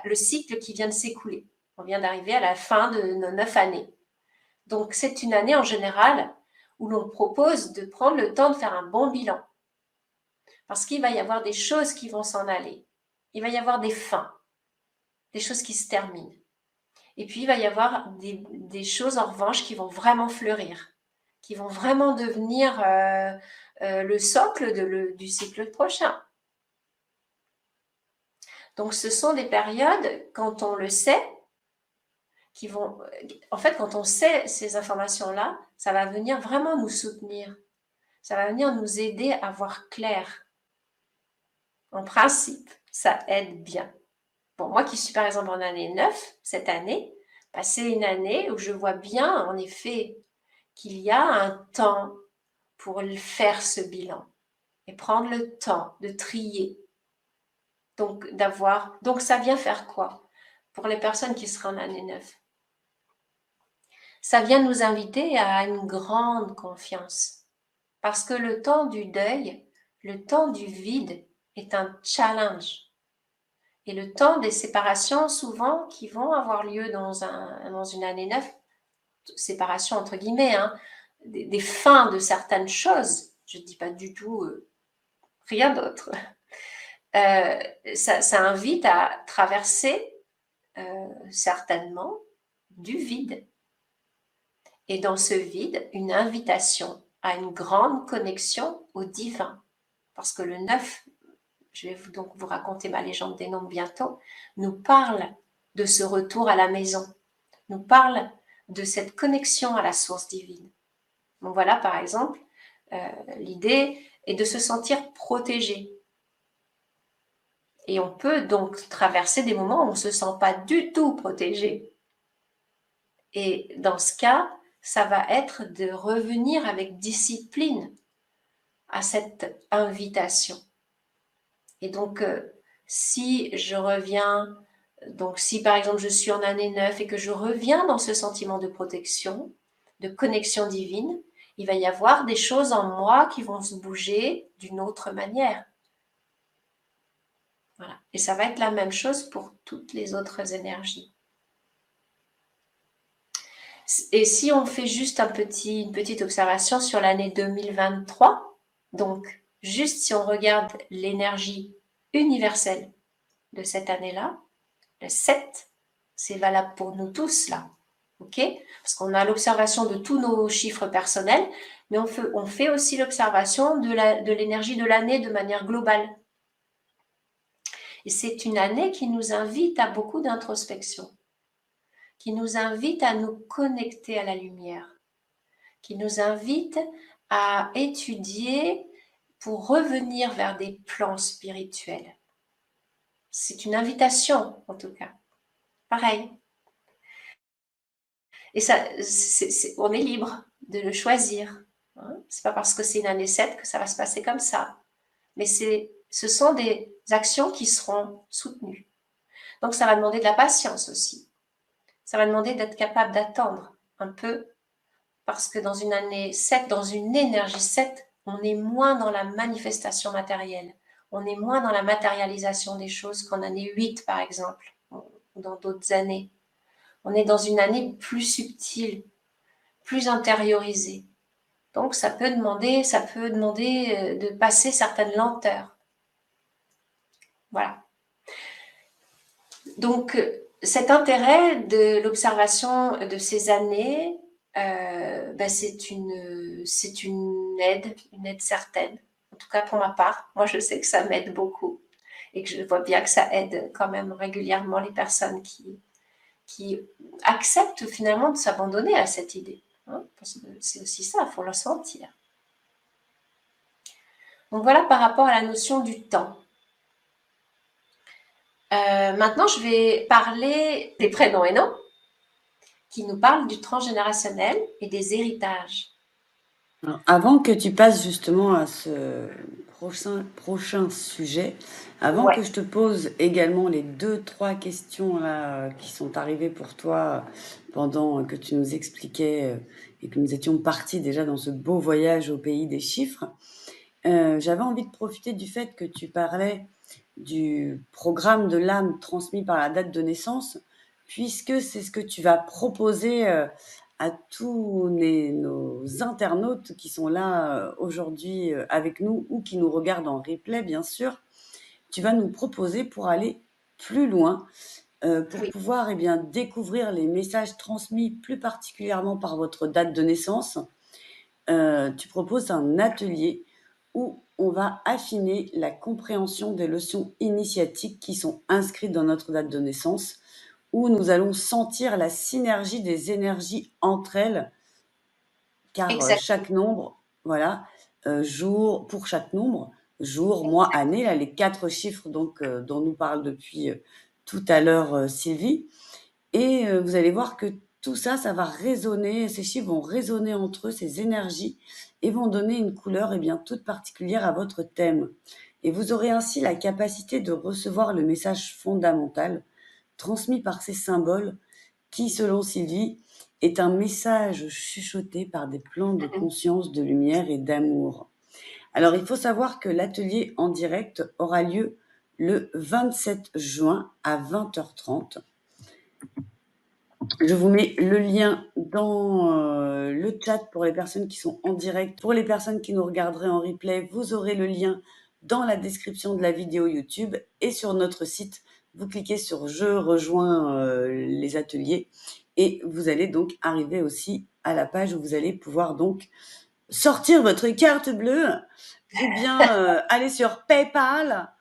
le cycle qui vient de s'écouler. On vient d'arriver à la fin de nos 9 années. Donc c'est une année en général où l'on propose de prendre le temps de faire un bon bilan. Parce qu'il va y avoir des choses qui vont s'en aller. Il va y avoir des fins, des choses qui se terminent. Et puis il va y avoir des choses en revanche qui vont vraiment fleurir, qui vont vraiment devenir le socle du cycle prochain. Donc ce sont des périodes, quand on le sait, qui vont... En fait, quand on sait ces informations-là, ça va venir vraiment nous soutenir. Ça va venir nous aider à voir clair. En principe, ça aide bien. Bon, moi qui suis par exemple en année 9, cette année, c'est une année où je vois bien, en effet, qu'il y a un temps pour faire ce bilan et prendre le temps de trier. Donc ça vient faire quoi pour les personnes qui seraient en année 9? Ça vient nous inviter à une grande confiance. Parce que le temps du deuil, le temps du vide est un challenge. Et le temps des séparations, souvent, qui vont avoir lieu dans une année 9, séparation entre guillemets, des fins de certaines choses, je ne dis pas du tout rien d'autre, ça invite à traverser certainement du vide. Et dans ce vide, une invitation à une grande connexion au divin. Parce que le 9, je vais donc vous raconter ma légende des nombres bientôt, nous parle de ce retour à la maison, nous parle de cette connexion à la source divine. Donc voilà, par exemple, l'idée est de se sentir protégé. Et on peut donc traverser des moments où on ne se sent pas du tout protégé. Et dans ce cas, ça va être de revenir avec discipline à cette invitation. Et donc, si je reviens, donc si par exemple je suis en année 9 et que je reviens dans ce sentiment de protection, de connexion divine, il va y avoir des choses en moi qui vont se bouger d'une autre manière. Voilà. Et ça va être la même chose pour toutes les autres énergies. Et si on fait juste une petite observation sur l'année 2023, donc juste si on regarde l'énergie universelle de cette année-là, Le 7, c'est valable pour nous tous là. OK? Parce qu'on a l'observation de tous nos chiffres personnels, mais on fait aussi l'observation de l'énergie de l'année de manière globale. Et c'est une année qui nous invite à beaucoup d'introspection, qui nous invite à nous connecter à la lumière, qui nous invite à étudier pour revenir vers des plans spirituels. C'est une invitation, en tout cas. Pareil. Et ça, on est libre de le choisir. Hein. C'est pas parce que c'est une année 7 que ça va se passer comme ça. Mais ce sont des actions qui seront soutenues. Donc ça va demander de la patience aussi. Ça va demander d'être capable d'attendre un peu, parce que dans une année 7, dans une énergie 7, on est moins dans la manifestation matérielle. On est moins dans la matérialisation des choses qu'en année 8, par exemple, ou dans d'autres années. On est dans une année plus subtile, plus intériorisée. Donc ça peut demander de passer certaines lenteurs. Voilà. Donc cet intérêt de l'observation de ces années, c'est une aide certaine. En tout cas pour ma part, moi je sais que ça m'aide beaucoup et que je vois bien que ça aide quand même régulièrement les personnes qui acceptent finalement de s'abandonner à cette idée. Hein, parce que c'est aussi ça, il faut le sentir. Donc voilà par rapport à la notion du temps. Maintenant, je vais parler des prénoms et noms qui nous parlent du transgénérationnel et des héritages. Alors, avant que tu passes justement à ce prochain sujet, avant Ouais. que je te pose également les 2-3 questions là, qui sont arrivées pour toi pendant que tu nous expliquais et que nous étions partis déjà dans ce beau voyage au pays des chiffres, j'avais envie de profiter du fait que tu parlais du programme de l'âme transmis par la date de naissance, puisque c'est ce que tu vas proposer à tous nos internautes qui sont là aujourd'hui avec nous ou qui nous regardent en replay, bien sûr. Tu vas nous proposer pour aller plus loin, pour pouvoir découvrir les messages transmis plus particulièrement par votre date de naissance. Tu proposes un atelier où on va affiner la compréhension des leçons initiatiques qui sont inscrites dans notre date de naissance, où nous allons sentir la synergie des énergies entre elles, car chaque nombre, voilà, jour, pour chaque nombre, jour, mois, année, là, les 4 chiffres donc, dont nous parle depuis tout à l'heure Sylvie. Et vous allez voir que tout ça, ça va résonner, ces chiffres vont résonner entre eux, ces énergies, et vont donner une couleur toute particulière à votre thème. Et vous aurez ainsi la capacité de recevoir le message fondamental transmis par ces symboles qui, selon Sylvie, est un message chuchoté par des plans de conscience, de lumière et d'amour. Alors, il faut savoir que l'atelier en direct aura lieu le 27 juin à 20h30. Je vous mets le lien dans le chat pour les personnes qui sont en direct. Pour les personnes qui nous regarderaient en replay, vous aurez le lien dans la description de la vidéo YouTube et sur notre site. Vous cliquez sur « Je rejoins les ateliers » et vous allez donc arriver aussi à la page où vous allez pouvoir donc sortir votre carte bleue ou bien aller sur PayPal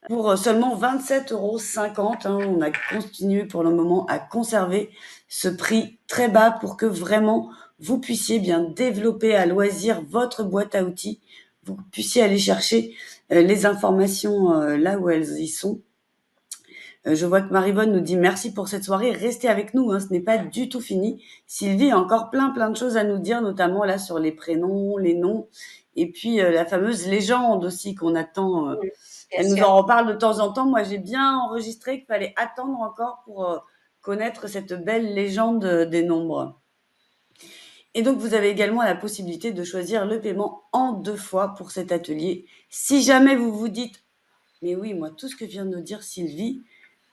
pour seulement 27,50 €. On a continué pour le moment à conserver ce prix très bas pour que vraiment vous puissiez bien développer à loisir votre boîte à outils. Vous puissiez aller chercher les informations là où elles y sont. Je vois que Marivonne nous dit merci pour cette soirée. Restez avec nous, ce n'est pas du tout fini. Sylvie a encore plein de choses à nous dire, notamment là sur les prénoms, les noms, et puis la fameuse légende aussi qu'on attend. Elle nous en reparle de temps en temps. Moi, j'ai bien enregistré qu'il fallait attendre encore pour connaître cette belle légende des nombres. Et donc, vous avez également la possibilité de choisir le paiement en 2 fois pour cet atelier. Si jamais vous vous dites, mais oui, moi, tout ce que vient de nous dire Sylvie,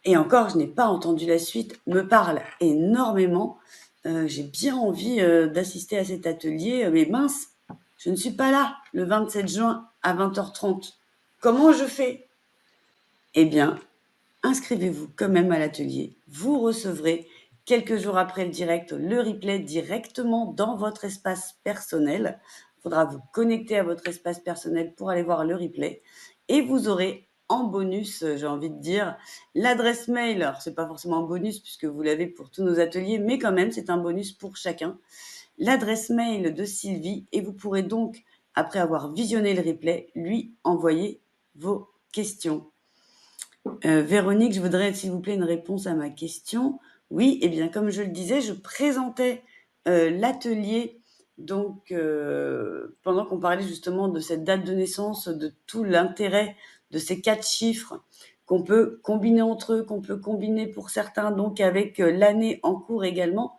et encore, je n'ai pas entendu la suite, me parle énormément. J'ai bien envie d'assister à cet atelier, mais mince, je ne suis pas là le 27 juin à 20h30. Comment je fais ? Eh bien, inscrivez-vous quand même à l'atelier. Vous recevrez quelques jours après le direct le replay directement dans votre espace personnel. Il faudra vous connecter à votre espace personnel pour aller voir le replay. Et vous aurez en bonus, j'ai envie de dire, l'adresse mail. Alors, c'est pas forcément un bonus puisque vous l'avez pour tous nos ateliers, mais quand même, c'est un bonus pour chacun. L'adresse mail de Sylvie et vous pourrez donc, après avoir visionné le replay, lui envoyer vos questions. Véronique, je voudrais, s'il vous plaît, une réponse à ma question. Oui, eh bien, comme je le disais, je présentais l'atelier donc pendant qu'on parlait justement de cette date de naissance, de tout l'intérêt de ces 4 chiffres qu'on peut combiner entre eux, qu'on peut combiner pour certains donc avec l'année en cours également,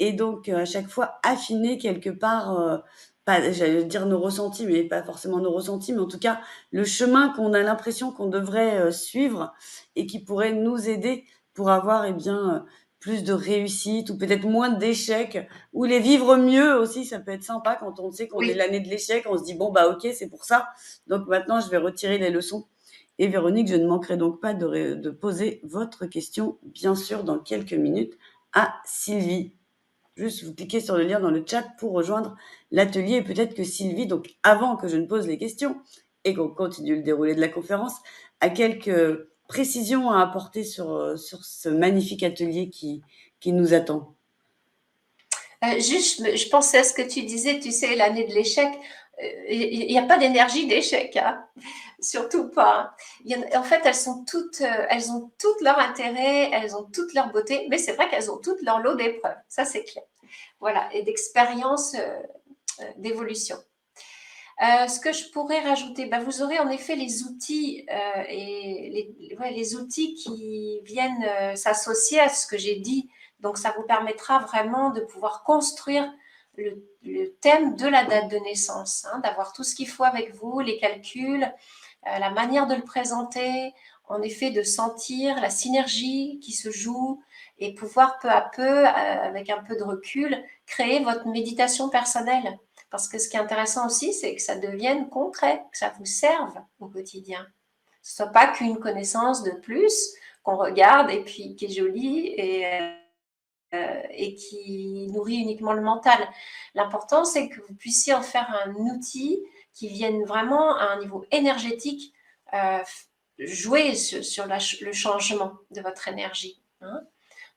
et donc à chaque fois affiner quelque part, pas, j'allais dire nos ressentis, mais pas forcément nos ressentis, mais en tout cas le chemin qu'on a l'impression qu'on devrait suivre et qui pourrait nous aider pour avoir eh bien plus de réussite ou peut-être moins d'échecs ou les vivre mieux aussi. Ça peut être sympa quand on sait qu'on est Oui. l'année de l'échec, on se dit bon bah ok, c'est pour ça, donc maintenant je vais retirer les leçons. Et Véronique, je ne manquerai donc pas de poser votre question bien sûr dans quelques minutes à Sylvie. Juste vous cliquez sur le lien dans le chat pour rejoindre l'atelier, et peut-être que Sylvie, donc avant que je ne pose les questions et qu'on continue le déroulé de la conférence, a quelques précisions à apporter sur ce magnifique atelier qui nous attend. Juste, je pensais à ce que tu disais, tu sais, l'année de l'échec. Il n'y a pas d'énergie d'échec, hein, surtout pas. En fait, elles ont toutes leur intérêt, elles ont toutes leur beauté, mais c'est vrai qu'elles ont toutes leur lot d'épreuves, ça c'est clair. Voilà, et d'expériences, d'évolution. Ce que je pourrais rajouter, vous aurez en effet les outils et les outils qui viennent s'associer à ce que j'ai dit. Donc, ça vous permettra vraiment de pouvoir construire le thème de la date de naissance, hein, d'avoir tout ce qu'il faut avec vous, les calculs, la manière de le présenter, en effet de sentir la synergie qui se joue et pouvoir peu à peu, avec un peu de recul, créer votre méditation personnelle. Parce que ce qui est intéressant aussi, c'est que ça devienne concret, que ça vous serve au quotidien. Que ce ne soit pas qu'une connaissance de plus qu'on regarde et puis qui est jolie et qui nourrit uniquement le mental. L'important, c'est que vous puissiez en faire un outil qui vienne vraiment à un niveau énergétique jouer sur le changement de votre énergie. Hein.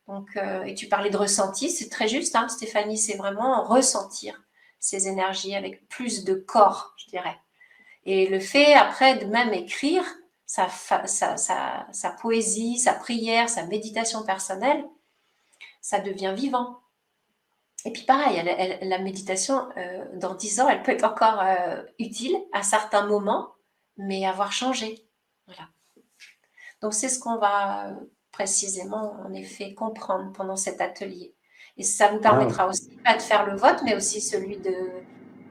Donc, et tu parlais de ressenti, c'est très juste, hein, Stéphanie, c'est vraiment ressentir ces énergies avec plus de corps, je dirais. Et le fait après de même écrire sa poésie, sa prière, sa méditation personnelle, ça devient vivant. Et puis pareil, la méditation, dans 10 ans, elle peut être encore utile à certains moments, mais avoir changé. Voilà. Donc c'est ce qu'on va précisément, en effet, comprendre pendant cet atelier. Et ça vous permettra aussi pas de faire le vôtre, mais aussi celui de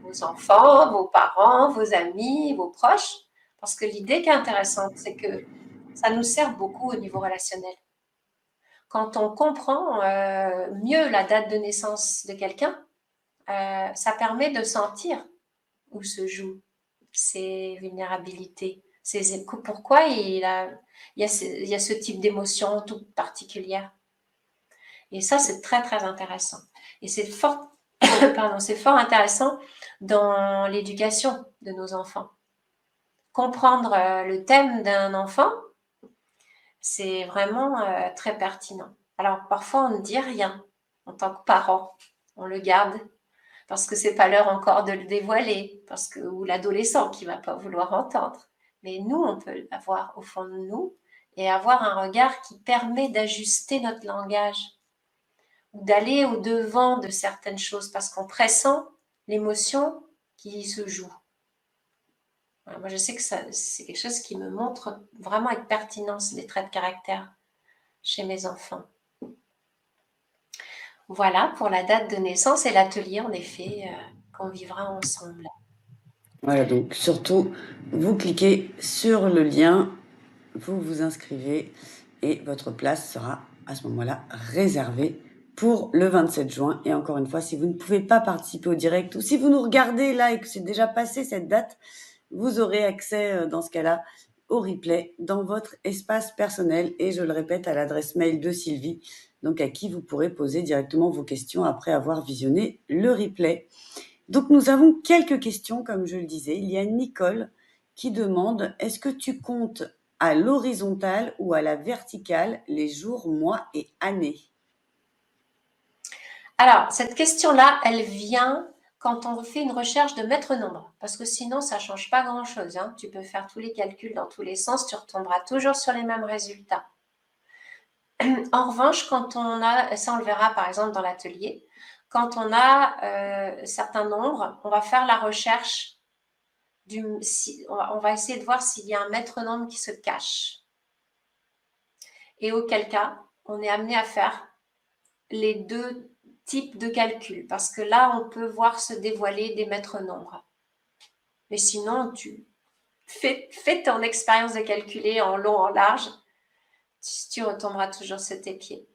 vos enfants, vos parents, vos amis, vos proches. Parce que l'idée qui est intéressante, c'est que ça nous sert beaucoup au niveau relationnel. Quand on comprend mieux la date de naissance de quelqu'un, ça permet de sentir où se jouent ses vulnérabilités. Pourquoi il y a ce type d'émotion toute particulière. Et ça, c'est très, très intéressant. Et c'est fort, c'est fort intéressant dans l'éducation de nos enfants. Comprendre le thème d'un enfant, c'est vraiment très pertinent. Alors, parfois, on ne dit rien en tant que parent. On le garde parce que c'est pas l'heure encore de le dévoiler, ou l'adolescent qui va pas vouloir entendre. Mais nous, on peut l'avoir au fond de nous et avoir un regard qui permet d'ajuster notre langage ou d'aller au-devant de certaines choses parce qu'on pressent l'émotion qui se joue. Alors moi, je sais que c'est quelque chose qui me montre vraiment avec pertinence des traits de caractère chez mes enfants. Voilà pour la date de naissance et l'atelier, en effet, qu'on vivra ensemble. Voilà, donc surtout, vous cliquez sur le lien, vous vous inscrivez et votre place sera à ce moment-là réservée pour le 27 juin. Et encore une fois, si vous ne pouvez pas participer au direct ou si vous nous regardez là et que c'est déjà passé cette date, vous aurez accès dans ce cas-là au replay dans votre espace personnel et je le répète à l'adresse mail de Sylvie, donc à qui vous pourrez poser directement vos questions après avoir visionné le replay. Donc nous avons quelques questions, comme je le disais. Il y a Nicole qui demande: est-ce que tu comptes à l'horizontale ou à la verticale les jours, mois et années? Alors, cette question-là, elle vient quand on fait une recherche de maître nombre, parce que sinon, ça ne change pas grand-chose. Hein. Tu peux faire tous les calculs dans tous les sens, tu retomberas toujours sur les mêmes résultats. En revanche, quand on a, ça on le verra par exemple dans l'atelier, quand on a certains nombres, on va faire la recherche, on va essayer de voir s'il y a un maître nombre qui se cache. Et auquel cas, on est amené à faire les deux types de calculs, parce que là, on peut voir se dévoiler des maîtres nombres. Mais sinon, tu fais ton expérience de calculer en long, en large, tu retomberas toujours sur tes pieds.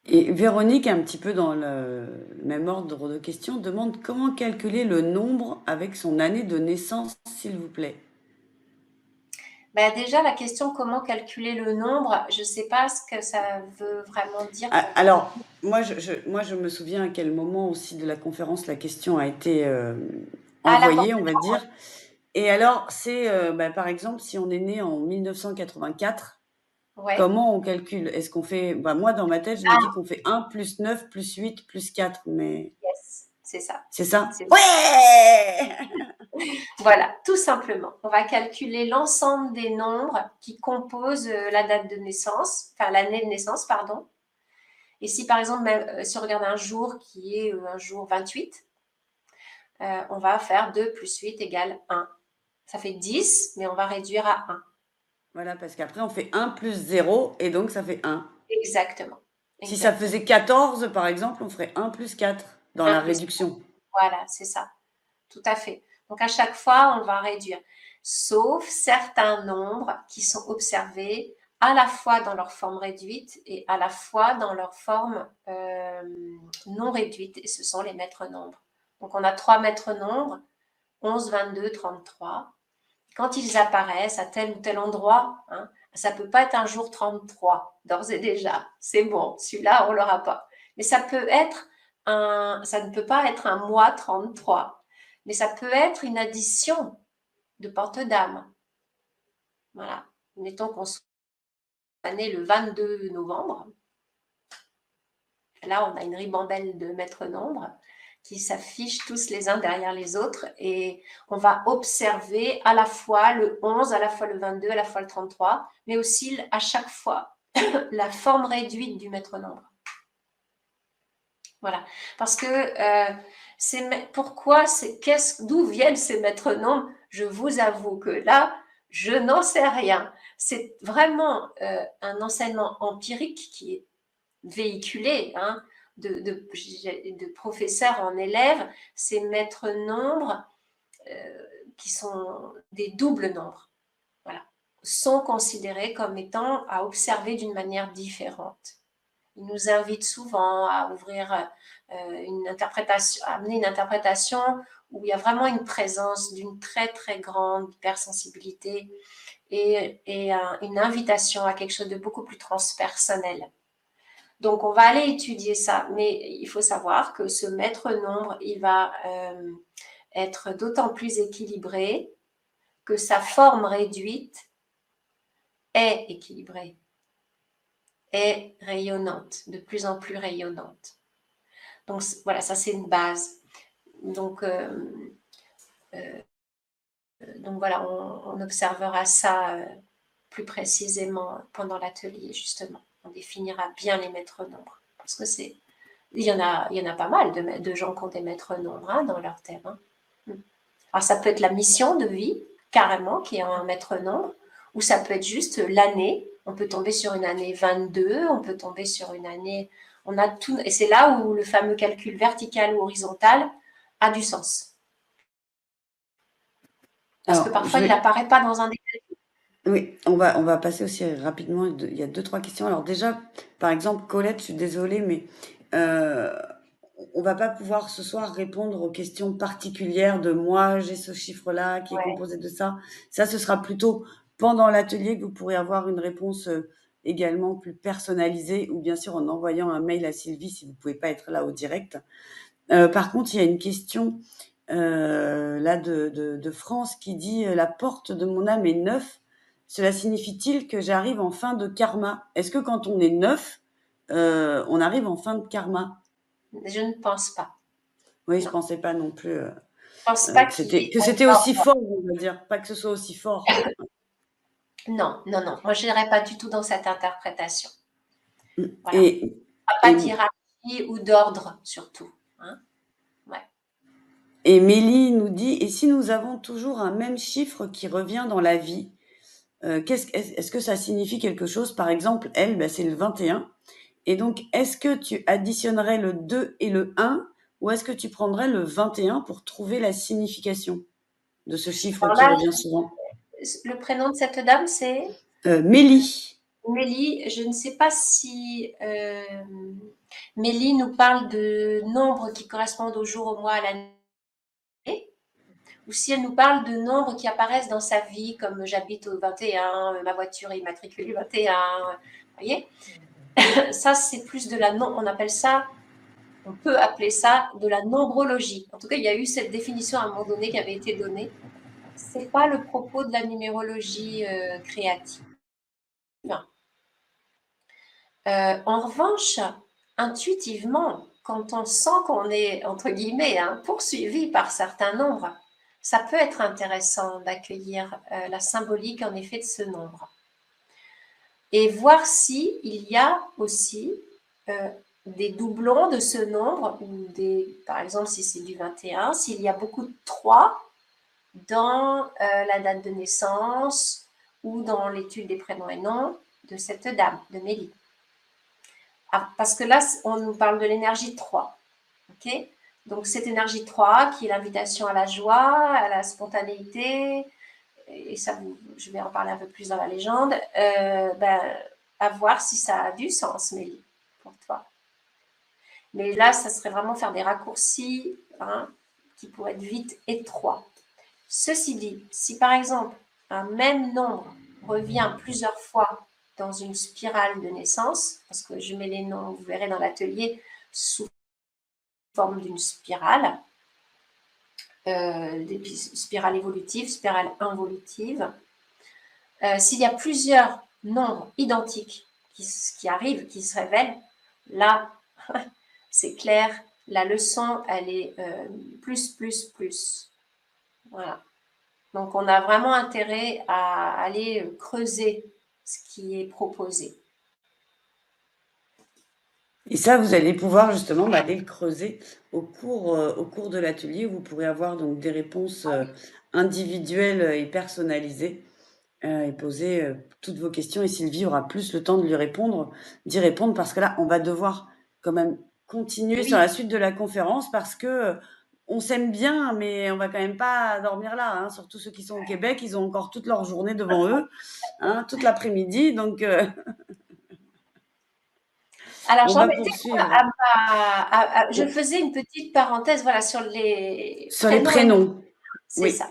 Et Véronique, un petit peu dans le même ordre de questions, demande comment calculer le nombre avec son année de naissance, s'il vous plaît. Ben déjà, la question comment calculer le nombre, je ne sais pas ce que ça veut vraiment dire. Alors, moi je me souviens à quel moment aussi de la conférence la question a été envoyée, on va dire. Et alors, c'est par exemple, si on est né en 1984, ouais. Comment on calcule? Est-ce qu'on fait... moi, dans ma tête, je me dis qu'on fait 1 plus 9 plus 8 plus 4, mais... Yes, c'est ça. C'est ça? Ouais. Ouais. Voilà, tout simplement. On va calculer l'ensemble des nombres qui composent la date de naissance, enfin l'année de naissance, pardon. Et si par exemple, si on regarde un jour qui est un jour 28, on va faire 2 plus 8 égale 1. Ça fait 10, mais on va réduire à 1. Voilà, parce qu'après, on fait 1 plus 0, et donc ça fait 1. Exactement. Si ça faisait 14, par exemple, on ferait 1 plus 4 dans la réduction. Voilà, c'est ça. Tout à fait. Donc, à chaque fois, on va réduire. Sauf certains nombres qui sont observés à la fois dans leur forme réduite et à la fois dans leur forme non réduite. Et ce sont les maîtres nombres. Donc, on a 3 maîtres nombres, 11, 22, 33. Quand ils apparaissent à tel ou tel endroit, hein, ça ne peut pas être un jour 33, d'ores et déjà. C'est bon, celui-là, on ne l'aura pas. Mais ça peut être ça ne peut pas être un mois 33, mais ça peut être une addition de porte-d'âme. Voilà. Mettons qu'on soit né le 22 novembre. Là, on a une ribambelle de maîtres nombres qui s'affichent tous les uns derrière les autres et on va observer à la fois le 11, à la fois le 22, à la fois le 33, mais aussi à chaque fois la forme réduite du maître nombre. Voilà, parce que d'où viennent ces maîtres nombres? Je vous avoue que là, je n'en sais rien. C'est vraiment un enseignement empirique qui est véhiculé, hein, de professeurs en élèves, ces maîtres nombres qui sont des doubles nombres, voilà, sont considérés comme étant à observer d'une manière différente. Ils nous invitent souvent à ouvrir une interprétation, à amener une interprétation où il y a vraiment une présence d'une très très grande hypersensibilité et une invitation à quelque chose de beaucoup plus transpersonnel. Donc, on va aller étudier ça, mais il faut savoir que ce maître nombre, il va être d'autant plus équilibré que sa forme réduite est équilibrée, est rayonnante, de plus en plus rayonnante. Donc, voilà, ça c'est une base. Donc voilà, on observera ça plus précisément pendant l'atelier, justement. On définira bien les maîtres nombres. Parce que il y en a pas mal de gens qui ont des maîtres nombres hein, dans leur thème. Hein. Alors, ça peut être la mission de vie, carrément, qui est un maître nombre, ou ça peut être juste l'année. On peut tomber sur une année 22, on peut tomber sur une année... On a tout, et c'est là où le fameux calcul vertical ou horizontal a du sens. Parce que parfois, il n'apparaît pas dans un des calculs. Oui, on va passer aussi rapidement. Il y a 2-3 questions. Alors déjà, par exemple, Colette, je suis désolée, mais on va pas pouvoir ce soir répondre aux questions particulières de moi, j'ai ce chiffre-là qui est Ouais, composé de ça. Ça, ce sera plutôt pendant l'atelier que vous pourrez avoir une réponse également plus personnalisée ou bien sûr en envoyant un mail à Sylvie si vous pouvez pas être là au direct. Par contre, il y a une question là de France qui dit la porte de mon âme est neuf. Cela signifie-t-il que j'arrive en fin de karma? Est-ce que quand on est neuf, on arrive en fin de karma? je ne pense pas. Oui, je Non, pensais pas non plus je pense pas que qu'on c'était aussi fort, on va dire, pas que ce soit aussi fort. Non, non, non. Moi, je n'irais pas du tout dans cette interprétation. Voilà. Et, Pas et, d'hierarchie ou d'ordre, surtout. Hein. Ouais. et Mélie nous dit, et si nous avons toujours un même chiffre qui revient dans la vie, est-ce que ça signifie quelque chose? Par exemple, elle, ben, c'est le 21. Et donc, est-ce que tu additionnerais le 2 et le 1 ou est-ce que tu prendrais le 21 pour trouver la signification de ce chiffre Alors qui là, revient souvent? le prénom de cette dame, c'est Mélie. Mélie. Je ne sais pas si Mélie nous parle de nombres qui correspondent au jour, au mois, à l'année, ou si elle nous parle de nombres qui apparaissent dans sa vie, comme j'habite au 21, ma voiture est immatriculée 21. Vous voyez, ça, c'est plus de la on appelle ça, on peut appeler ça de la nombrologie. En tout cas, il y a eu cette définition à un moment donné qui avait été donnée. C'est pas le propos de la numérologie créative. En revanche, intuitivement, quand on sent qu'on est, entre guillemets, poursuivi par certains nombres, ça peut être intéressant d'accueillir la symbolique, en effet, de ce nombre. Et voir si il y a aussi des doublons de ce nombre, ou par exemple, si c'est du 21, s'il y a beaucoup de 3 dans la date de naissance ou dans l'étude des prénoms et noms de cette dame, de Mélie. Parce que là, on nous parle de l'énergie 3. Okay, donc, cette énergie 3, qui est l'invitation à la joie, à la spontanéité, et ça, je vais en parler un peu plus dans la légende, à voir si ça a du sens, Mélie, pour toi. Mais là, ça serait vraiment faire des raccourcis qui pourraient être vite étroits. Ceci dit, si par exemple, un même nombre revient plusieurs fois dans une spirale de naissance, parce que je mets les noms, vous verrez dans l'atelier, sous forme d'une spirale, des spirales évolutives, spirales involutives. S'il y a plusieurs nombres identiques qui arrivent, qui se révèlent, là, c'est clair, la leçon, elle est plus, plus, plus. Voilà. Donc, on a vraiment intérêt à aller creuser ce qui est proposé. Et ça, vous allez pouvoir justement aller le creuser au cours de l'atelier. Vous pourrez avoir donc des réponses individuelles et personnalisées et poser toutes vos questions. Et Sylvie aura plus le temps de d'y répondre, parce que là, on va devoir quand même continuer sur la suite de la conférence parce que on s'aime bien, mais on va quand même pas dormir là. Hein. Surtout ceux qui sont au Québec, ils ont encore toute leur journée devant eux, toute l'après-midi. Donc, Alors, on j'en va mettais poursuivre je faisais une petite parenthèse, voilà, sur les sur les prénoms et noms. prénoms. C'est Oui. ça.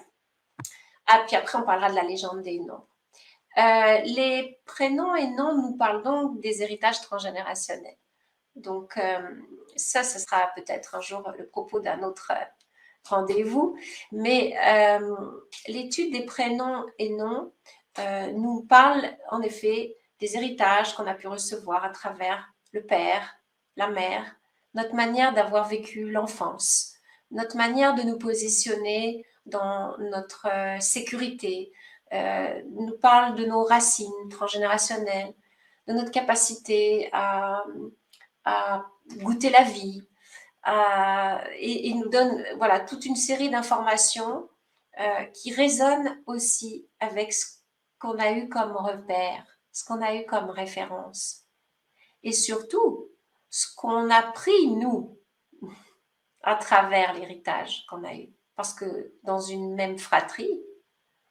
Puis après, on parlera de la légende des noms. Les prénoms et noms nous parlent donc des héritages transgénérationnels. Donc, ça, ce sera peut-être un jour le propos d'un autre rendez-vous. Mais l'étude des prénoms et noms nous parle en effet des héritages qu'on a pu recevoir à travers le père, la mère, notre manière d'avoir vécu l'enfance, notre manière de nous positionner dans notre sécurité, nous parle de nos racines transgénérationnelles, de notre capacité à goûter la vie, et nous donne voilà, toute une série d'informations qui résonnent aussi avec ce qu'on a eu comme repère, ce qu'on a eu comme référence. Et surtout, ce qu'on a pris, nous, à travers l'héritage qu'on a eu. Parce que dans une même fratrie,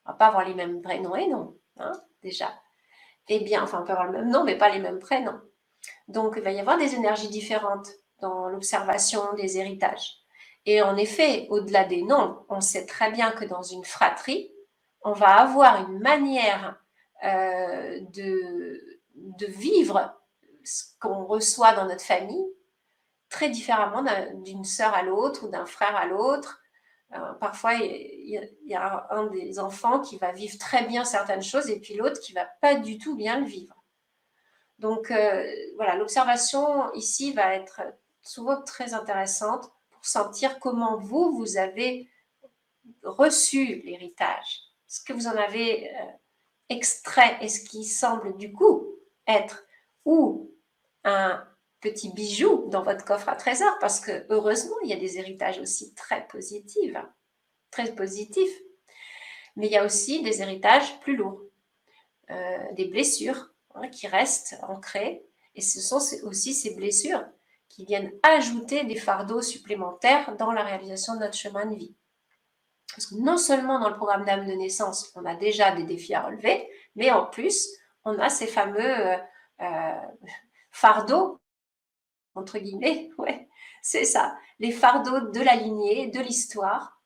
on ne va pas avoir les mêmes prénoms et noms, déjà. Eh bien, enfin, on peut avoir le même nom, mais pas les mêmes prénoms. Donc, il va y avoir des énergies différentes dans l'observation des héritages. Et en effet, au-delà des noms, on sait très bien que dans une fratrie, on va avoir une manière de vivre ce qu'on reçoit dans notre famille très différemment d'une sœur à l'autre ou d'un frère à l'autre. Parfois, il y a un des enfants qui va vivre très bien certaines choses et puis l'autre qui va pas du tout bien le vivre. Donc voilà, l'observation ici va être souvent très intéressante pour sentir comment vous avez reçu l'héritage, ce que vous en avez extrait et ce qui semble du coup être ou un petit bijou dans votre coffre à trésors, parce que heureusement, il y a des héritages aussi très positifs, très positifs, mais il y a aussi des héritages plus lourds, des blessures qui restent ancrées, et ce sont aussi ces blessures qui viennent ajouter des fardeaux supplémentaires dans la réalisation de notre chemin de vie. Parce que non seulement dans le programme d'âme de naissance, on a déjà des défis à relever, mais en plus, on a ces fameux fardeaux, entre guillemets, ouais, c'est ça, les fardeaux de la lignée, de l'histoire,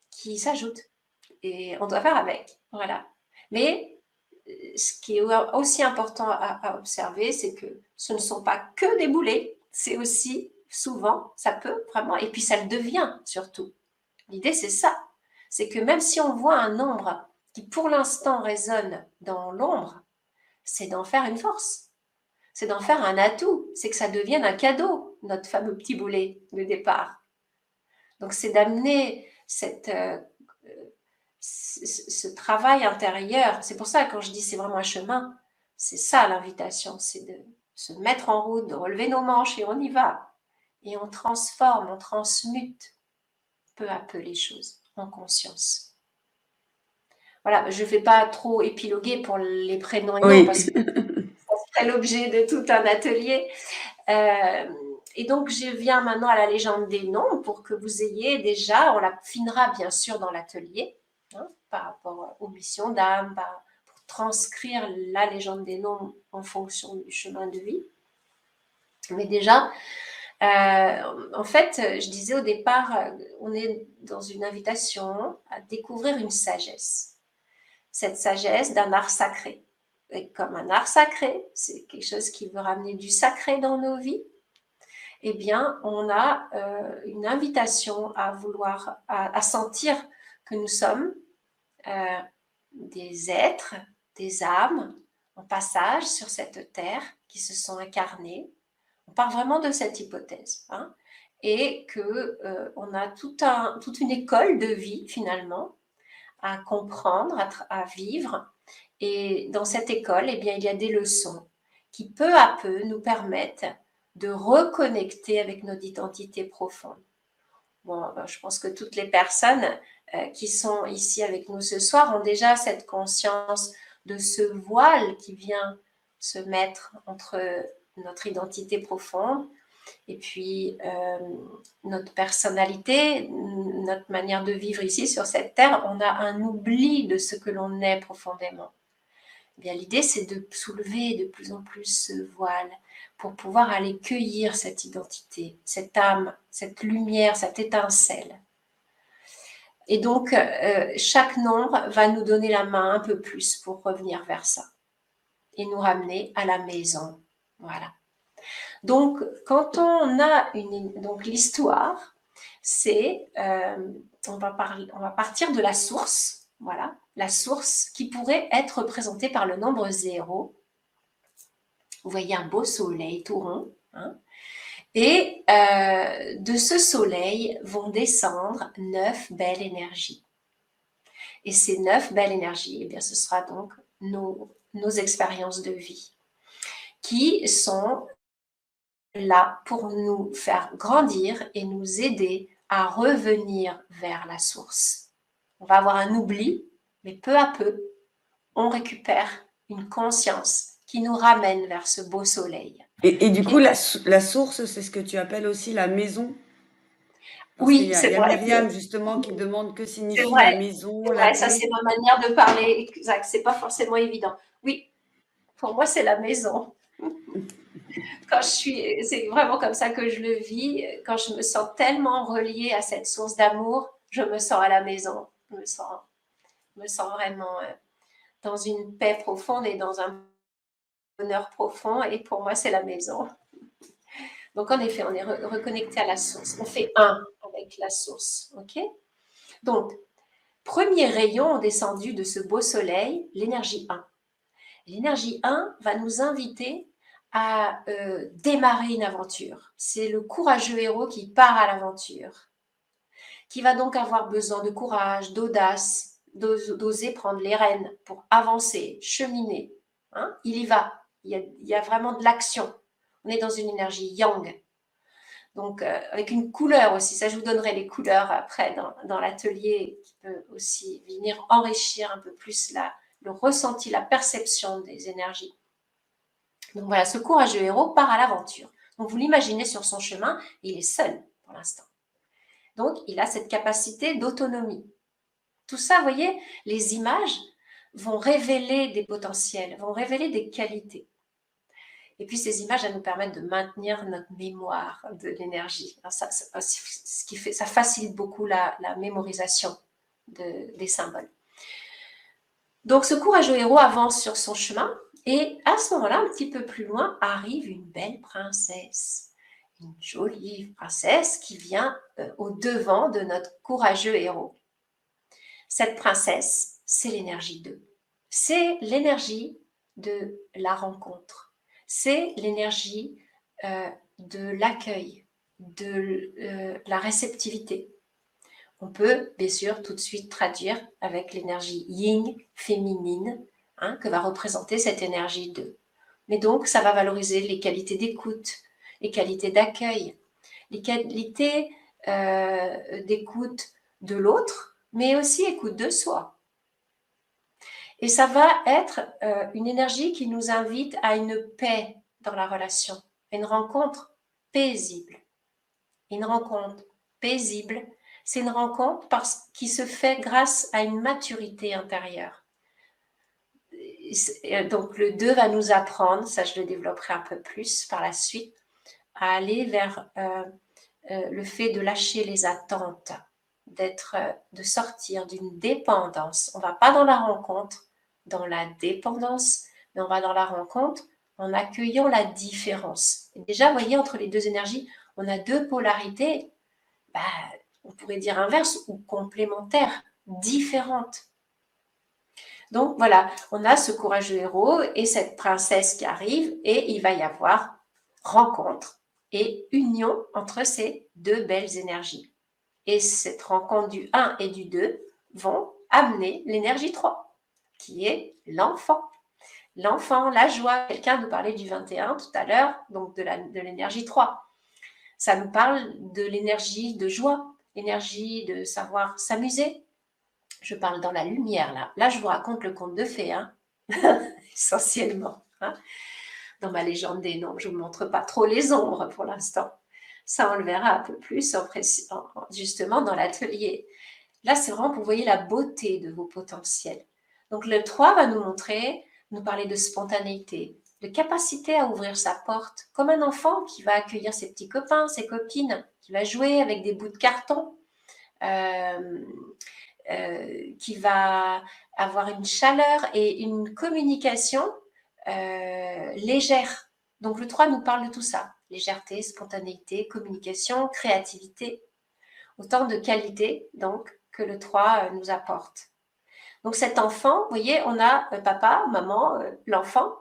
qui s'ajoutent. Et on doit faire avec, voilà. Mais ce qui est aussi important à observer, c'est que ce ne sont pas que des boulets, c'est aussi souvent, ça peut vraiment, et puis ça le devient surtout. L'idée, c'est ça. C'est que même si on voit un nombre qui pour l'instant résonne dans l'ombre, c'est d'en faire une force. C'est d'en faire un atout. C'est que ça devienne un cadeau, notre fameux petit boulet de départ. Donc c'est d'amener ce travail intérieur. C'est pour ça que quand je dis c'est vraiment un chemin, c'est ça l'invitation, c'est de se mettre en route, de relever nos manches et on y va. Et on transforme, on transmute peu à peu les choses en conscience. Voilà, je ne vais pas trop épiloguer pour les prénoms et noms parce que ça serait l'objet de tout un atelier. Et donc, je viens maintenant à la légende des noms pour que vous ayez déjà, on l'affinera bien sûr dans l'atelier, par rapport aux missions d'âme, pour transcrire la légende des noms en fonction du chemin de vie. Mais déjà, en fait, je disais au départ, on est dans une invitation à découvrir une sagesse. Cette sagesse d'un art sacré. Et comme un art sacré, c'est quelque chose qui veut ramener du sacré dans nos vies, eh bien, on a une invitation à vouloir, à sentir que nous sommes des êtres, des âmes en passage sur cette terre qui se sont incarnées. On part vraiment de cette hypothèse. Et qu'on a toute une école de vie finalement à comprendre, à vivre. Et dans cette école, eh bien, il y a des leçons qui peu à peu nous permettent de reconnecter avec notre identité profonde. Bon, je pense que toutes les personnes qui sont ici avec nous ce soir ont déjà cette conscience de ce voile qui vient se mettre entre notre identité profonde et puis notre personnalité, notre manière de vivre ici sur cette terre. On a un oubli de ce que l'on est profondément. Eh bien, l'idée, c'est de soulever de plus en plus ce voile pour pouvoir aller cueillir cette identité, cette âme, cette lumière, cette étincelle. Et donc, chaque nombre va nous donner la main un peu plus pour revenir vers ça et nous ramener à la maison. Voilà. Donc, quand on a donc l'histoire, c'est, on va partir de la source, voilà, la source qui pourrait être représentée par le nombre 0. Vous voyez un beau soleil tout rond, et de ce soleil vont descendre 9 belles énergies. Et ces 9 belles énergies, eh bien, ce sera donc nos expériences de vie qui sont là pour nous faire grandir et nous aider à revenir vers la source. On va avoir un oubli, mais peu à peu, on récupère une conscience qui nous ramène vers ce beau soleil. Et du coup, la source, c'est ce que tu appelles aussi la maison? Parce Oui, c'est y a vrai. Myriam justement qui demande que signifie Vrai, la maison, c'est la vrai, ça c'est clé. ma manière de parler, exact, c'est pas forcément évident. Oui, pour moi c'est la maison. C'est vraiment comme ça que je le vis. Quand je me sens tellement reliée à cette source d'amour, je me sens à la maison. Me sens vraiment dans une paix profonde et dans un bonheur profond. Et pour moi, c'est la maison. Donc, en effet, on est reconnecté à la source. On fait un avec la source. OK? Donc, premier rayon descendu de ce beau soleil, l'énergie 1. L'énergie 1 va nous inviter à démarrer une aventure. C'est le courageux héros qui part à l'aventure, qui va donc avoir besoin de courage, d'audace, d'oser prendre les rênes pour avancer, cheminer. Hein, il y va. Il y a vraiment de l'action. On est dans une énergie yang. Donc, avec une couleur aussi. Ça, je vous donnerai les couleurs après dans l'atelier qui peut aussi venir enrichir un peu plus le ressenti, la perception des énergies. Donc voilà, ce courageux héros part à l'aventure. Donc vous l'imaginez sur son chemin, il est seul pour l'instant. Donc il a cette capacité d'autonomie. Tout ça, vous voyez, les images vont révéler des potentiels, vont révéler des qualités. Et puis ces images, elles nous permettent de maintenir notre mémoire de l'énergie. Ça facilite beaucoup la mémorisation des symboles. Donc ce courageux héros avance sur son chemin et à ce moment-là, un petit peu plus loin, arrive une belle princesse. Une jolie princesse qui vient au devant de notre courageux héros. Cette princesse, c'est l'énergie 2. C'est l'énergie de la rencontre. C'est l'énergie de l'accueil, de la réceptivité. On peut, bien sûr, tout de suite traduire avec l'énergie yin, féminine, que va représenter cette énergie 2. Mais donc, ça va valoriser les qualités d'écoute, les qualités d'accueil, les qualités d'écoute de l'autre, mais aussi écoute de soi. Et ça va être une énergie qui nous invite à une paix dans la relation, à une rencontre paisible. Une rencontre paisible, c'est une rencontre qui se fait grâce à une maturité intérieure. Donc le 2 va nous apprendre, ça je le développerai un peu plus par la suite, à aller vers le fait de lâcher les attentes, de sortir d'une dépendance. On ne va pas dans la rencontre, dans la dépendance, mais on va dans la rencontre en accueillant la différence. Et déjà, vous voyez, entre les deux énergies, on a deux polarités, on pourrait dire inverses ou complémentaires, différentes. Donc voilà, on a ce courageux héros et cette princesse qui arrive et il va y avoir rencontre et union entre ces deux belles énergies. Et cette rencontre du 1 et du 2 vont amener l'énergie 3, qui est l'enfant. L'enfant, la joie. Quelqu'un nous parlait du 21 tout à l'heure, donc de l'énergie 3. Ça nous parle de l'énergie de joie, l'énergie de savoir s'amuser. Je parle dans la lumière, là. Là, je vous raconte le conte de fées, essentiellement. Dans ma légende des noms, je ne vous montre pas trop les ombres pour l'instant. Ça, on le verra un peu plus justement dans l'atelier. Là, c'est vraiment pour vous voyez la beauté de vos potentiels. Donc, le 3 va nous parler de spontanéité, de capacité à ouvrir sa porte, comme un enfant qui va accueillir ses petits copains, ses copines, qui va jouer avec des bouts de carton, qui va avoir une chaleur et une communication légère. Donc le 3 nous parle de tout ça, légèreté, spontanéité, communication, créativité, autant de qualités donc que le 3 nous apporte. Donc cet enfant, vous voyez, on a papa, maman, l'enfant.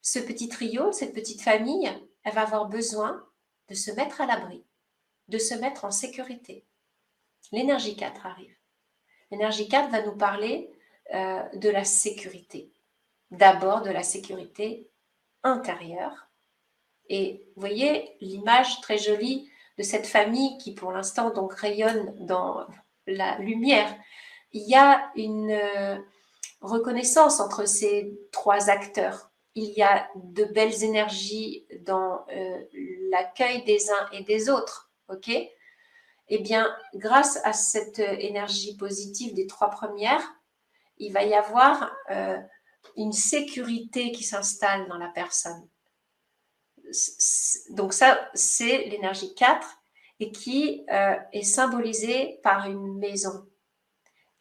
Ce petit trio, cette petite famille, elle va avoir besoin de se mettre à l'abri, de se mettre en sécurité. L'énergie 4 arrive. L'énergie 4 va nous parler de la sécurité. D'abord de la sécurité intérieure. Et vous voyez l'image très jolie de cette famille qui pour l'instant donc rayonne dans la lumière. Il y a une reconnaissance entre ces trois acteurs. Il y a de belles énergies dans l'accueil des uns et des autres. Ok ? Eh bien, grâce à cette énergie positive des trois premières, il va y avoir une sécurité qui s'installe dans la personne. donc ça, c'est l'énergie 4 et qui est symbolisée par une maison.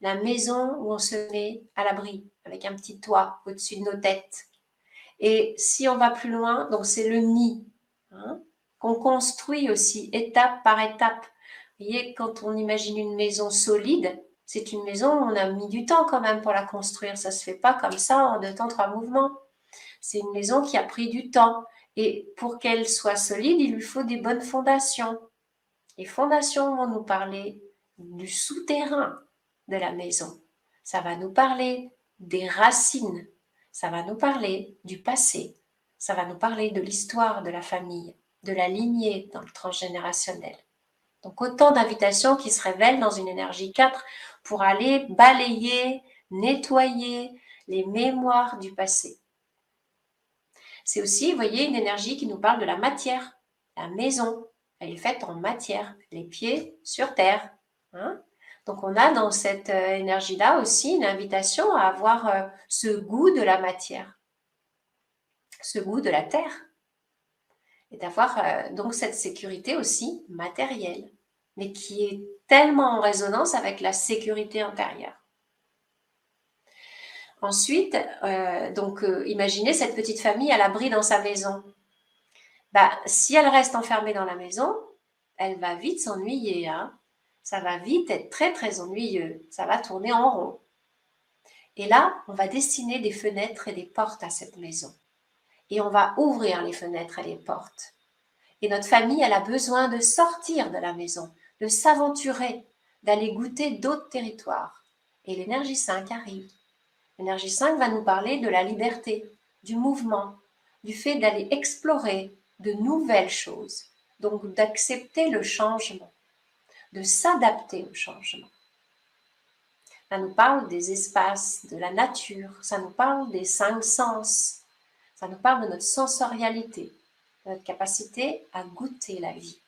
La maison où on se met à l'abri, avec un petit toit au-dessus de nos têtes. Et si on va plus loin, donc c'est le nid, hein, qu'on construit aussi étape par étape. Vous voyez, quand on imagine une maison solide, c'est une maison où on a mis du temps quand même pour la construire. Ça ne se fait pas comme ça en 2 temps, 3 mouvements. C'est une maison qui a pris du temps. Et pour qu'elle soit solide, il lui faut des bonnes fondations. Les fondations vont nous parler du souterrain de la maison. Ça va nous parler des racines. Ça va nous parler du passé. Ça va nous parler de l'histoire de la famille, de la lignée dans le transgénérationnel. Donc autant d'invitations qui se révèlent dans une énergie 4 pour aller balayer, nettoyer les mémoires du passé. C'est aussi, vous voyez, une énergie qui nous parle de la matière, la maison. Elle est faite en matière, les pieds sur terre. Hein. Donc on a dans cette énergie-là aussi une invitation à avoir ce goût de la matière, ce goût de la terre. Et d'avoir donc cette sécurité aussi matérielle, mais qui est tellement en résonance avec la sécurité intérieure. Ensuite, imaginez cette petite famille à l'abri dans sa maison. Si elle reste enfermée dans la maison, elle va vite s'ennuyer. Hein. Ça va vite être très, très ennuyeux. Ça va tourner en rond. Et là, on va dessiner des fenêtres et des portes à cette maison. Et on va ouvrir les fenêtres et les portes. Et notre famille, elle a besoin de sortir de la maison, de s'aventurer, d'aller goûter d'autres territoires. Et l'énergie 5 arrive. L'énergie 5 va nous parler de la liberté, du mouvement, du fait d'aller explorer de nouvelles choses, donc d'accepter le changement, de s'adapter au changement. Ça nous parle des espaces, de la nature, ça nous parle des 5 sens, ça nous parle de notre sensorialité, de notre capacité à goûter la vie.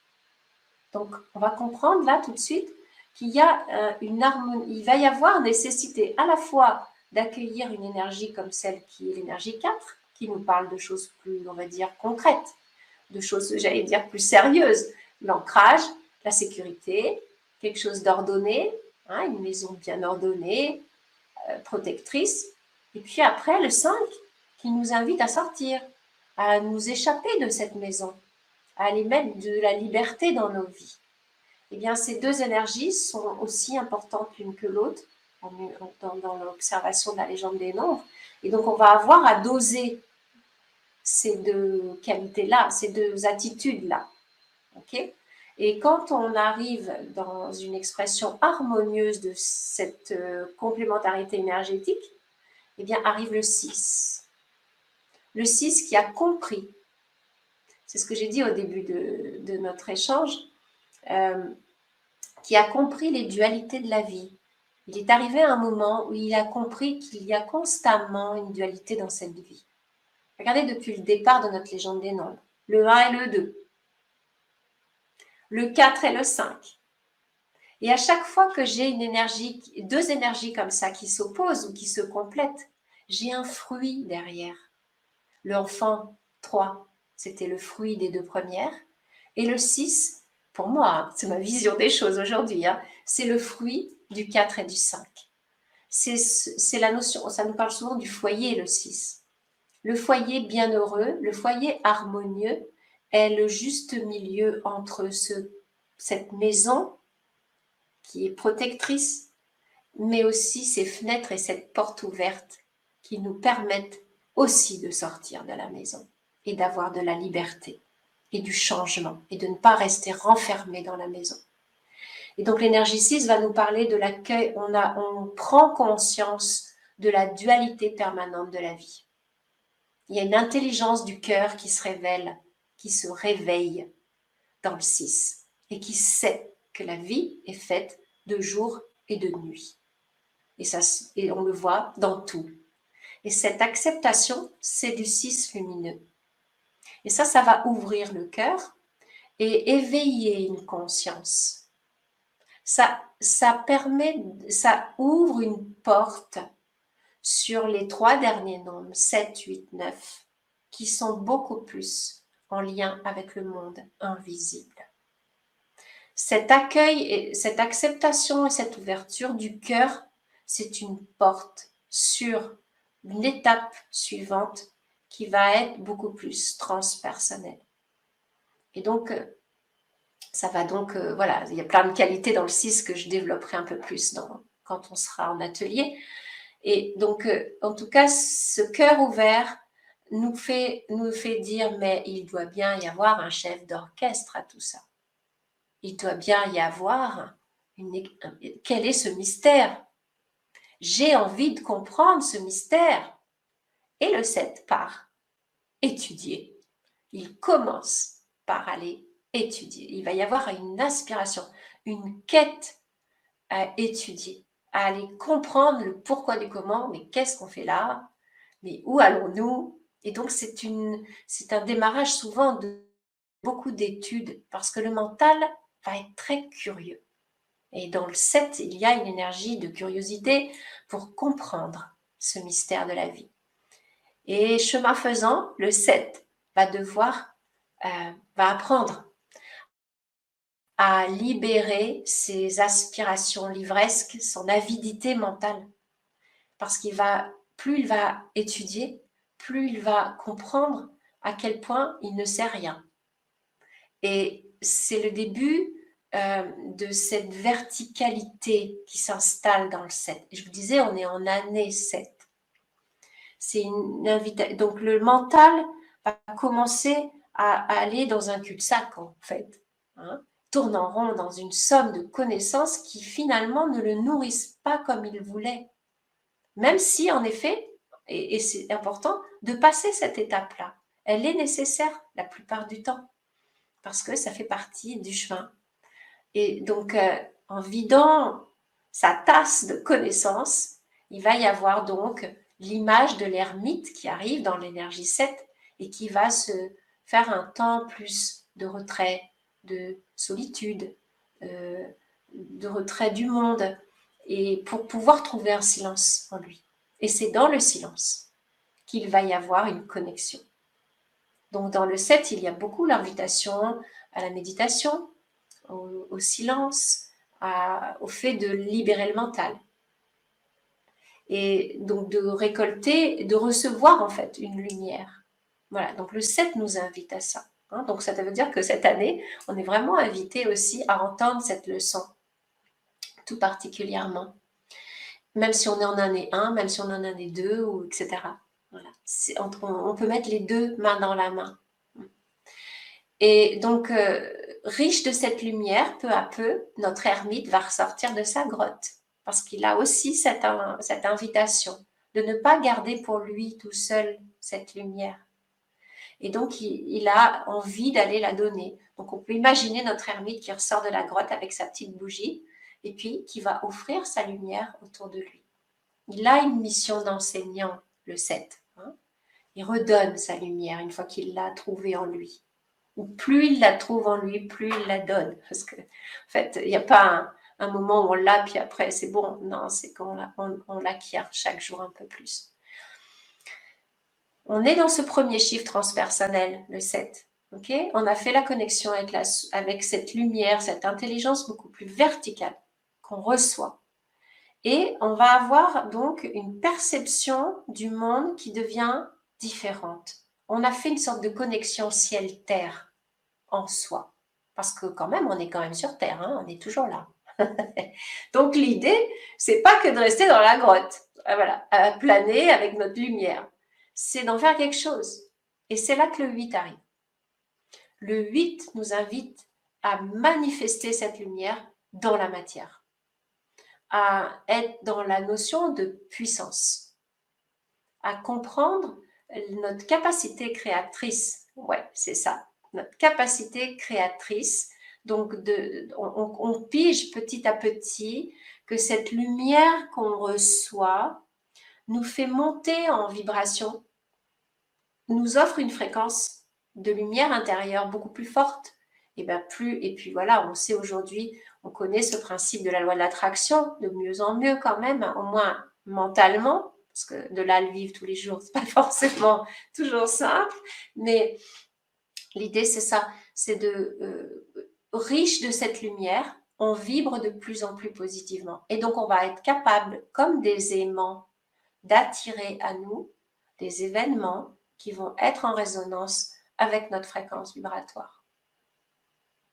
Donc, on va comprendre là tout de suite qu'il y a une harmonie, il va y avoir nécessité à la fois d'accueillir une énergie comme celle qui est l'énergie 4, qui nous parle de choses plus, on va dire, concrètes, de choses, j'allais dire, plus sérieuses, l'ancrage, la sécurité, quelque chose d'ordonné, hein, une maison bien ordonnée, protectrice, et puis après le 5 qui nous invite à sortir, à nous échapper de cette maison, à aller mettre de la liberté dans nos vies. Eh bien, ces 2 énergies sont aussi importantes l'une que l'autre dans l'observation de la légende des nombres. Et donc, on va avoir à doser ces 2 qualités-là, ces 2 attitudes-là. Okay. Et quand on arrive dans une expression harmonieuse de cette complémentarité énergétique, eh bien, arrive le 6. Le 6 qui a compris, c'est ce que j'ai dit au début de notre échange, qui a compris les dualités de la vie. Il est arrivé à un moment où il a compris qu'il y a constamment une dualité dans cette vie. Regardez depuis le départ de notre légende des nombres. Le 1 et le 2. Le 4 et le 5. Et à chaque fois que j'ai une énergie, 2 énergies comme ça qui s'opposent ou qui se complètent, j'ai un fruit derrière. L'enfant 3, c'était le fruit des 2 premières. Et le 6, pour moi, c'est ma vision des choses aujourd'hui, hein, c'est le fruit du 4 et du 5. C'est la notion, ça nous parle souvent du foyer, le 6. Le foyer bienheureux, le foyer harmonieux est le juste milieu entre cette maison qui est protectrice, mais aussi ces fenêtres et cette porte ouverte qui nous permettent aussi de sortir de la maison et d'avoir de la liberté et du changement et de ne pas rester renfermé dans la maison. Et donc l'énergie 6 va nous parler de l'accueil, on prend conscience de la dualité permanente de la vie. Il y a une intelligence du cœur qui se révèle, qui se réveille dans le 6 et qui sait que la vie est faite de jour et de nuit. Et on le voit dans tout. Et cette acceptation, c'est du 6 lumineux. Et ça va ouvrir le cœur et éveiller une conscience. Ça ouvre une porte sur les 3 derniers nombres, 7, 8, 9, qui sont beaucoup plus en lien avec le monde invisible. Cet accueil, et cette acceptation et cette ouverture du cœur, c'est une porte sur une étape suivante qui va être beaucoup plus transpersonnelle. Et donc, ça va donc, voilà, il y a plein de qualités dans le 6 que je développerai un peu plus quand on sera en atelier. Et donc, en tout cas, ce cœur ouvert nous fait dire, mais il doit bien y avoir un chef d'orchestre à tout ça. Il doit bien y avoir quel est ce mystère? J'ai envie de comprendre ce mystère. Et le 7 part étudier. Il commence par aller étudier. Il va y avoir une aspiration, une quête à étudier, à aller comprendre le pourquoi du comment, mais qu'est-ce qu'on fait là? Mais où allons-nous? Et donc, c'est un démarrage souvent de beaucoup d'études, parce que le mental va être très curieux. Et dans le 7, il y a une énergie de curiosité pour comprendre ce mystère de la vie. Et chemin faisant, le 7 va apprendre à libérer ses aspirations livresques, son avidité mentale. Parce plus il va étudier, plus il va comprendre à quel point il ne sait rien. Et c'est le début de cette verticalité qui s'installe dans le 7. Et je vous disais, on est en année 7. C'est une invitation. Donc le mental va commencer à aller dans un cul-de-sac, en fait. Tourne en rond dans une somme de connaissances qui finalement ne le nourrissent pas comme il voulait. Même si, en effet, et c'est important, de passer cette étape-là. Elle est nécessaire la plupart du temps, parce que ça fait partie du chemin. Et donc, en vidant sa tasse de connaissances, il va y avoir donc l'image de l'ermite qui arrive dans l'énergie 7 et qui va se faire un temps plus de retrait, de solitude, de retrait du monde, et pour pouvoir trouver un silence en lui. Et c'est dans le silence qu'il va y avoir une connexion. Donc dans le 7, il y a beaucoup l'invitation à la méditation, au silence, au fait de libérer le mental. Et donc de récolter, de recevoir en fait une lumière. Voilà, donc le 7 nous invite à ça. Donc ça veut dire que cette année, on est vraiment invité aussi à entendre cette leçon, tout particulièrement. Même si on est en année 1, même si on est en année 2, ou etc. Voilà. On peut mettre les deux mains dans la main. Et donc, riche de cette lumière, peu à peu, notre ermite va ressortir de sa grotte. Parce qu'il a aussi cette invitation de ne pas garder pour lui tout seul cette lumière. Et donc, il a envie d'aller la donner. Donc, on peut imaginer notre ermite qui ressort de la grotte avec sa petite bougie et puis qui va offrir sa lumière autour de lui. Il a une mission d'enseignant, le 7. Il redonne sa lumière une fois qu'il l'a trouvée en lui. Ou plus il la trouve en lui, plus il la donne. Parce que, en fait, il n'y a pas un moment où on l'a, puis après c'est bon. Non, c'est qu'on l'acquiert chaque jour un peu plus. On est dans ce premier chiffre transpersonnel, le 7. Okay, on a fait la connexion avec cette lumière, cette intelligence beaucoup plus verticale qu'on reçoit. Et on va avoir donc une perception du monde qui devient différente. On a fait une sorte de connexion ciel-terre en soi. Parce que quand même, on est quand même sur Terre, on est toujours là. Donc l'idée, c'est pas que de rester dans la grotte, voilà, à planer avec notre lumière. C'est d'en faire quelque chose. Et c'est là que le 8 arrive. Le 8 nous invite à manifester cette lumière dans la matière, à être dans la notion de puissance, à comprendre notre capacité créatrice. Ouais, c'est ça, notre capacité créatrice. Donc, on pige petit à petit que cette lumière qu'on reçoit nous fait monter en vibration, nous offre une fréquence de lumière intérieure beaucoup plus forte. Et puis voilà, on sait aujourd'hui, on connaît ce principe de la loi de l'attraction de mieux en mieux quand même, au moins mentalement, parce que de là le vivre tous les jours, c'est pas forcément toujours simple, mais L'idée, c'est ça, c'est riche de cette lumière, on vibre de plus en plus positivement. Et donc, on va être capable, comme des aimants, d'attirer à nous des événements qui vont être en résonance avec notre fréquence vibratoire.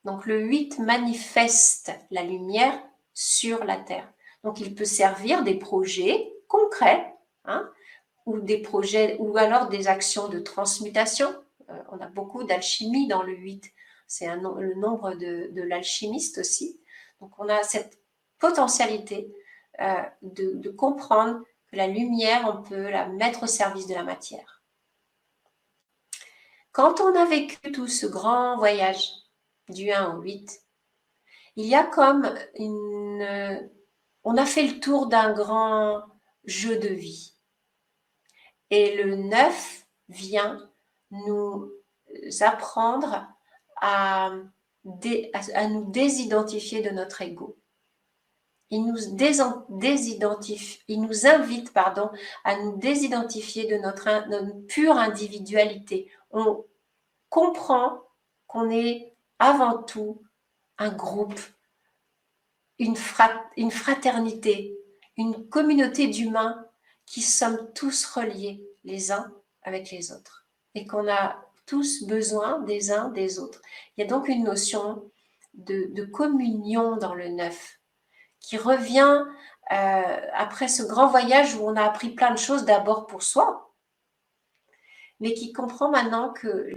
Donc, le 8 manifeste la lumière sur la Terre. Donc, il peut servir des projets concrets, hein, ou des projets, ou alors des actions de transmutation. On a beaucoup d'alchimie dans le 8. C'est le nombre de l'alchimiste aussi. Donc, on a cette potentialité de comprendre que la lumière, on peut la mettre au service de la matière. Quand on a vécu tout ce grand voyage du 1 au 8, il y a comme on a fait le tour d'un grand jeu de vie. Et le 9 vient nous apprendre à nous désidentifier de notre ego. Il nous invite à nous désidentifier de notre pure individualité. On comprend qu'on est avant tout un groupe, une fraternité, une communauté d'humains qui sommes tous reliés les uns avec les autres et qu'on a tous besoin des uns des autres. Il y a donc une notion de communion dans le 9 qui revient après ce grand voyage où on a appris plein de choses d'abord pour soi, mais qui comprend maintenant que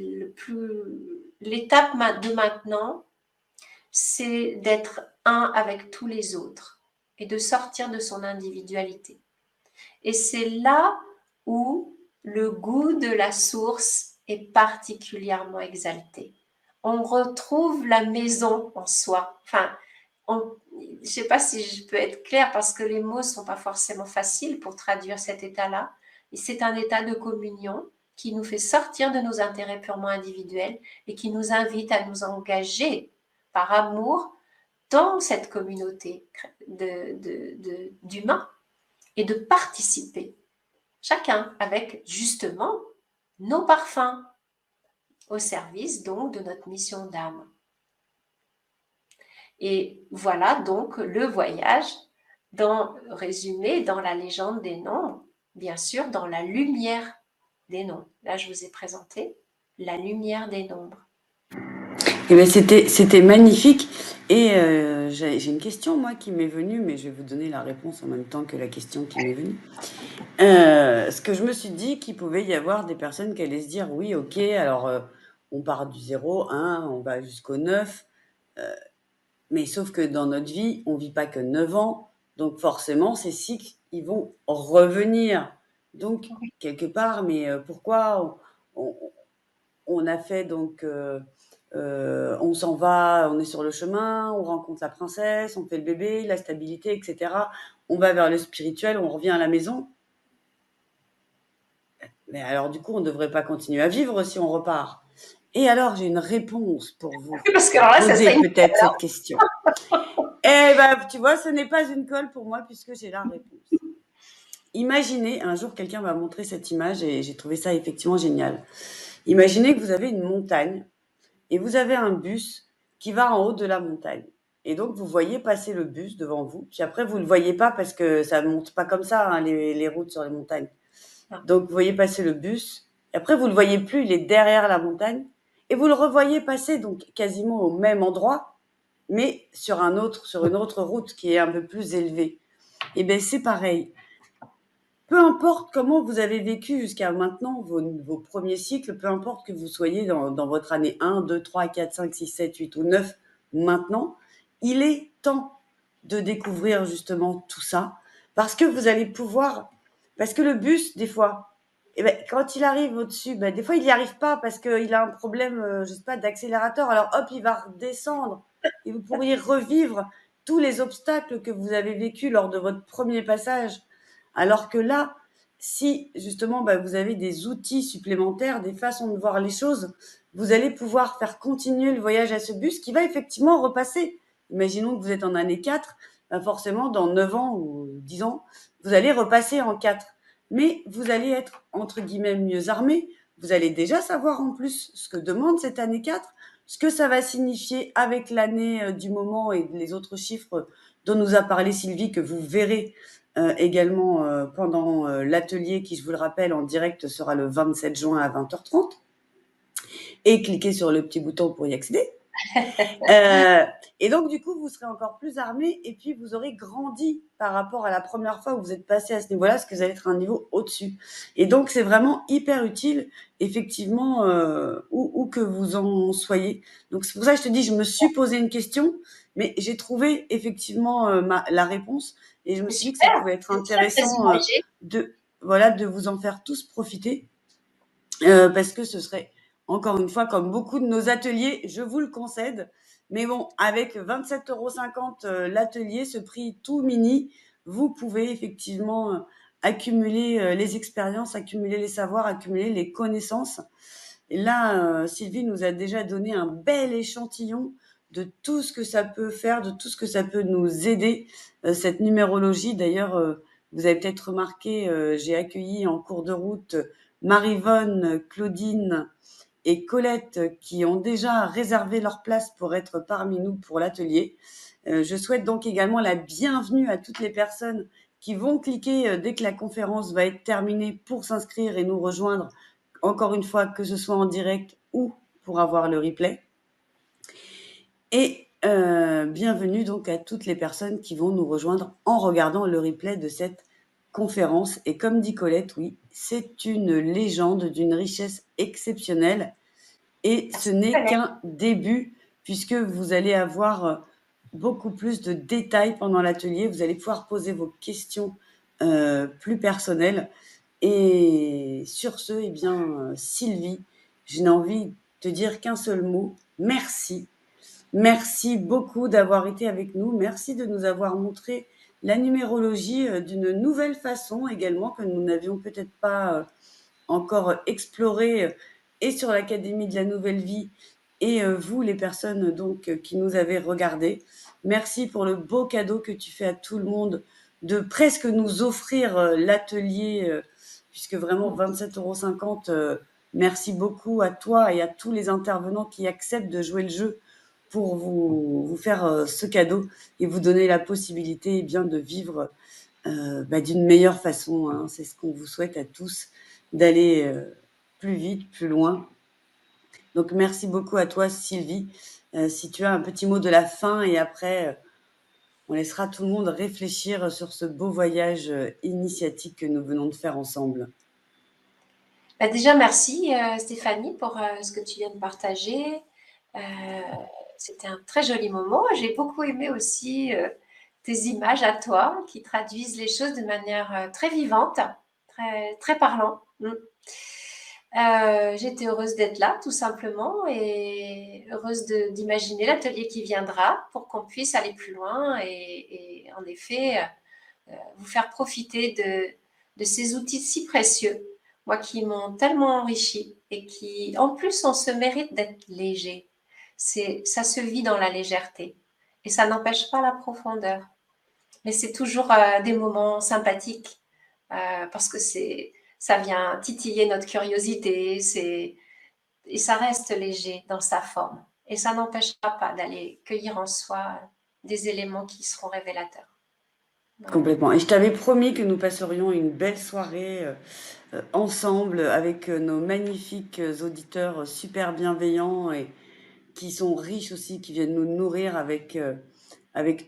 l'étape de maintenant, c'est d'être un avec tous les autres et de sortir de son individualité. Et c'est là où le goût de la source est particulièrement exalté. On retrouve la maison en soi. Enfin, je ne sais pas si je peux être claire parce que les mots ne sont pas forcément faciles pour traduire cet état-là. Et c'est un état de communion qui nous fait sortir de nos intérêts purement individuels et qui nous invite à nous engager par amour dans cette communauté d'humains et de participer, chacun avec justement nos parfums, au service donc de notre mission d'âme. Et voilà donc le voyage, résumé dans la légende des nombres, bien sûr dans la lumière des nombres. Là, je vous ai présenté la lumière des nombres. Eh bien, c'était magnifique. Et j'ai une question, moi, qui m'est venue, mais je vais vous donner la réponse en même temps que la question qui m'est venue. Ce que je me suis dit qu'il pouvait y avoir des personnes qui allaient se dire, oui, ok, alors on part du 0, 1, on va jusqu'au 9, mais sauf que dans notre vie, on vit pas que 9 ans, donc forcément, ces cycles, ils vont revenir. Donc, quelque part, mais pourquoi on a fait donc... on s'en va, on est sur le chemin, on rencontre la princesse, on fait le bébé, la stabilité, etc. On va vers le spirituel, on revient à la maison. Mais alors, du coup, on ne devrait pas continuer à vivre si on repart. Et alors, j'ai une réponse pour vous. Parce que alors là, poser peut-être cette question. Eh ben, tu vois, ce n'est pas une colle pour moi puisque j'ai la réponse. Imaginez, un jour, quelqu'un m'a montré cette image et j'ai trouvé ça effectivement génial. Imaginez que vous avez une montagne et vous avez un bus qui va en haut de la montagne. Et donc, vous voyez passer le bus devant vous. Puis après, vous ne le voyez pas parce que ça ne monte pas comme ça, hein, les routes sur les montagnes. Donc, vous voyez passer le bus. Et après, vous ne le voyez plus, il est derrière la montagne. Et vous le revoyez passer donc quasiment au même endroit, mais sur une autre route qui est un peu plus élevée. Et bien, c'est pareil. Peu importe comment vous avez vécu jusqu'à maintenant vos premiers cycles, peu importe que vous soyez dans votre année 1, 2, 3, 4, 5, 6, 7, 8 ou 9 maintenant, il est temps de découvrir justement tout ça parce que vous allez pouvoir... Parce que le bus, des fois, eh ben, quand il arrive au-dessus, ben, des fois, il n'y arrive pas parce qu'il a un problème, je sais pas, d'accélérateur. Alors, hop, il va redescendre et vous pourriez revivre tous les obstacles que vous avez vécus lors de votre premier passage. Alors que là, si justement vous avez des outils supplémentaires, des façons de voir les choses, vous allez pouvoir faire continuer le voyage à ce bus qui va effectivement repasser. Imaginons que vous êtes en année 4, forcément dans 9 ans ou 10 ans, vous allez repasser en 4. Mais vous allez être, entre guillemets, mieux armé, vous allez déjà savoir en plus ce que demande cette année 4, ce que ça va signifier avec l'année du moment et les autres chiffres dont nous a parlé Sylvie, que vous verrez également pendant l'atelier qui, je vous le rappelle, en direct sera le 27 juin à 20h30. Et cliquez sur le petit bouton pour y accéder. Et donc, du coup, vous serez encore plus armé et puis vous aurez grandi par rapport à la première fois où vous êtes passé à ce niveau-là, parce que vous allez être un niveau au-dessus. Et donc, c'est vraiment hyper utile, effectivement, où que vous en soyez. Donc, c'est pour ça que je te dis, je me suis posé une question, mais j'ai trouvé effectivement la réponse et je me C'est suis dit que ça super, pouvait être c'est très, très intéressant imagé. de vous en faire tous profiter. Parce que ce serait, encore une fois, comme beaucoup de nos ateliers, je vous le concède. Mais bon, avec 27,50 € l'atelier, ce prix tout mini, vous pouvez effectivement accumuler les expériences, accumuler les savoirs, accumuler les connaissances. Et là, Sylvie nous a déjà donné un bel échantillon de tout ce que ça peut faire, de tout ce que ça peut nous aider, cette numérologie. D'ailleurs, vous avez peut-être remarqué, j'ai accueilli en cours de route Marivonne, Claudine et Colette qui ont déjà réservé leur place pour être parmi nous pour l'atelier. Je souhaite donc également la bienvenue à toutes les personnes qui vont cliquer dès que la conférence va être terminée pour s'inscrire et nous rejoindre, encore une fois, que ce soit en direct ou pour avoir le replay. Et bienvenue donc à toutes les personnes qui vont nous rejoindre en regardant le replay de cette conférence. Et comme dit Colette, oui, c'est une légende d'une richesse exceptionnelle. Et ce n'est qu'un début, puisque vous allez avoir beaucoup plus de détails pendant l'atelier. Vous allez pouvoir poser vos questions plus personnelles. Et sur ce, eh bien, Sylvie, je n'ai envie de te dire qu'un seul mot, merci. Merci beaucoup d'avoir été avec nous. Merci de nous avoir montré la numérologie d'une nouvelle façon également, que nous n'avions peut-être pas encore exploré, et sur l'Académie de la Nouvelle Vie, et vous, les personnes donc qui nous avez regardés. Merci pour le beau cadeau que tu fais à tout le monde de presque nous offrir l'atelier, puisque vraiment 27,50 €. Merci beaucoup à toi et à tous les intervenants qui acceptent de jouer le jeu pour vous faire ce cadeau et vous donner la possibilité bien de vivre d'une meilleure façon. Hein. C'est ce qu'on vous souhaite à tous, d'aller plus vite, plus loin. Donc merci beaucoup à toi Sylvie. Si tu as un petit mot de la fin et après on laissera tout le monde réfléchir sur ce beau voyage initiatique que nous venons de faire ensemble. Déjà, merci Stéphanie pour ce que tu viens de partager. C'était un très joli moment. J'ai beaucoup aimé aussi tes images à toi qui traduisent les choses de manière très vivante, très, très parlant. J'étais heureuse d'être là, tout simplement, et heureuse d'imaginer l'atelier qui viendra pour qu'on puisse aller plus loin et en effet, vous faire profiter de ces outils si précieux, moi qui m'ont tellement enrichi et qui, en plus, on se mérite d'être léger. Ça se vit dans la légèreté et ça n'empêche pas la profondeur. Mais c'est toujours des moments sympathiques parce que ça vient titiller notre curiosité et ça reste léger dans sa forme. Et ça n'empêchera pas d'aller cueillir en soi des éléments qui seront révélateurs. Voilà. Complètement. Et je t'avais promis que nous passerions une belle soirée ensemble avec nos magnifiques auditeurs super bienveillants et qui sont riches aussi, qui viennent nous nourrir avec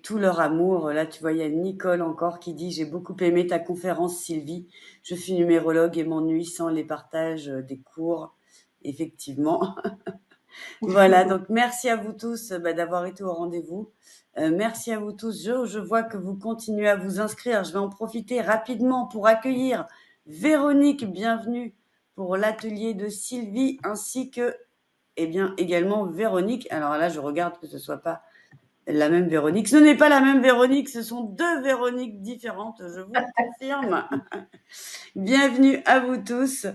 tout leur amour. Là, tu vois, il y a Nicole encore qui dit « J'ai beaucoup aimé ta conférence, Sylvie. Je suis numérologue et m'ennuie sans les partages des cours. » Effectivement. Voilà, donc merci à vous tous d'avoir été au rendez-vous. Merci à vous tous. Je vois que vous continuez à vous inscrire. Je vais en profiter rapidement pour accueillir Véronique. Bienvenue pour l'atelier de Sylvie, ainsi que également Véronique. Alors là, je regarde que ce soit pas la même Véronique. Ce n'est pas la même Véronique, ce sont deux Véroniques différentes, je vous le confirme. Bienvenue à vous tous.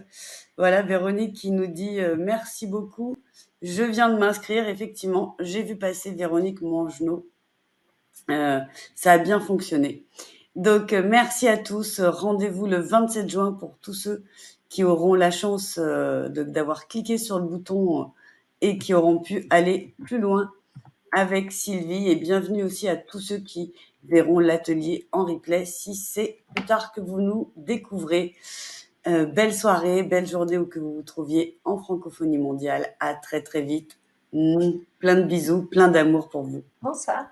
Voilà, Véronique qui nous dit merci beaucoup. Je viens de m'inscrire, effectivement. J'ai vu passer Véronique Mangenot. Ça a bien fonctionné. Donc, merci à tous. Rendez-vous le 27 juin pour tous ceux qui auront la chance d'avoir cliqué sur le bouton et qui auront pu aller plus loin avec Sylvie. Et bienvenue aussi à tous ceux qui verront l'atelier en replay si c'est plus tard que vous nous découvrez. Belle soirée, belle journée où que vous vous trouviez en francophonie mondiale. À très très vite. Plein de bisous, plein d'amour pour vous. Bonsoir.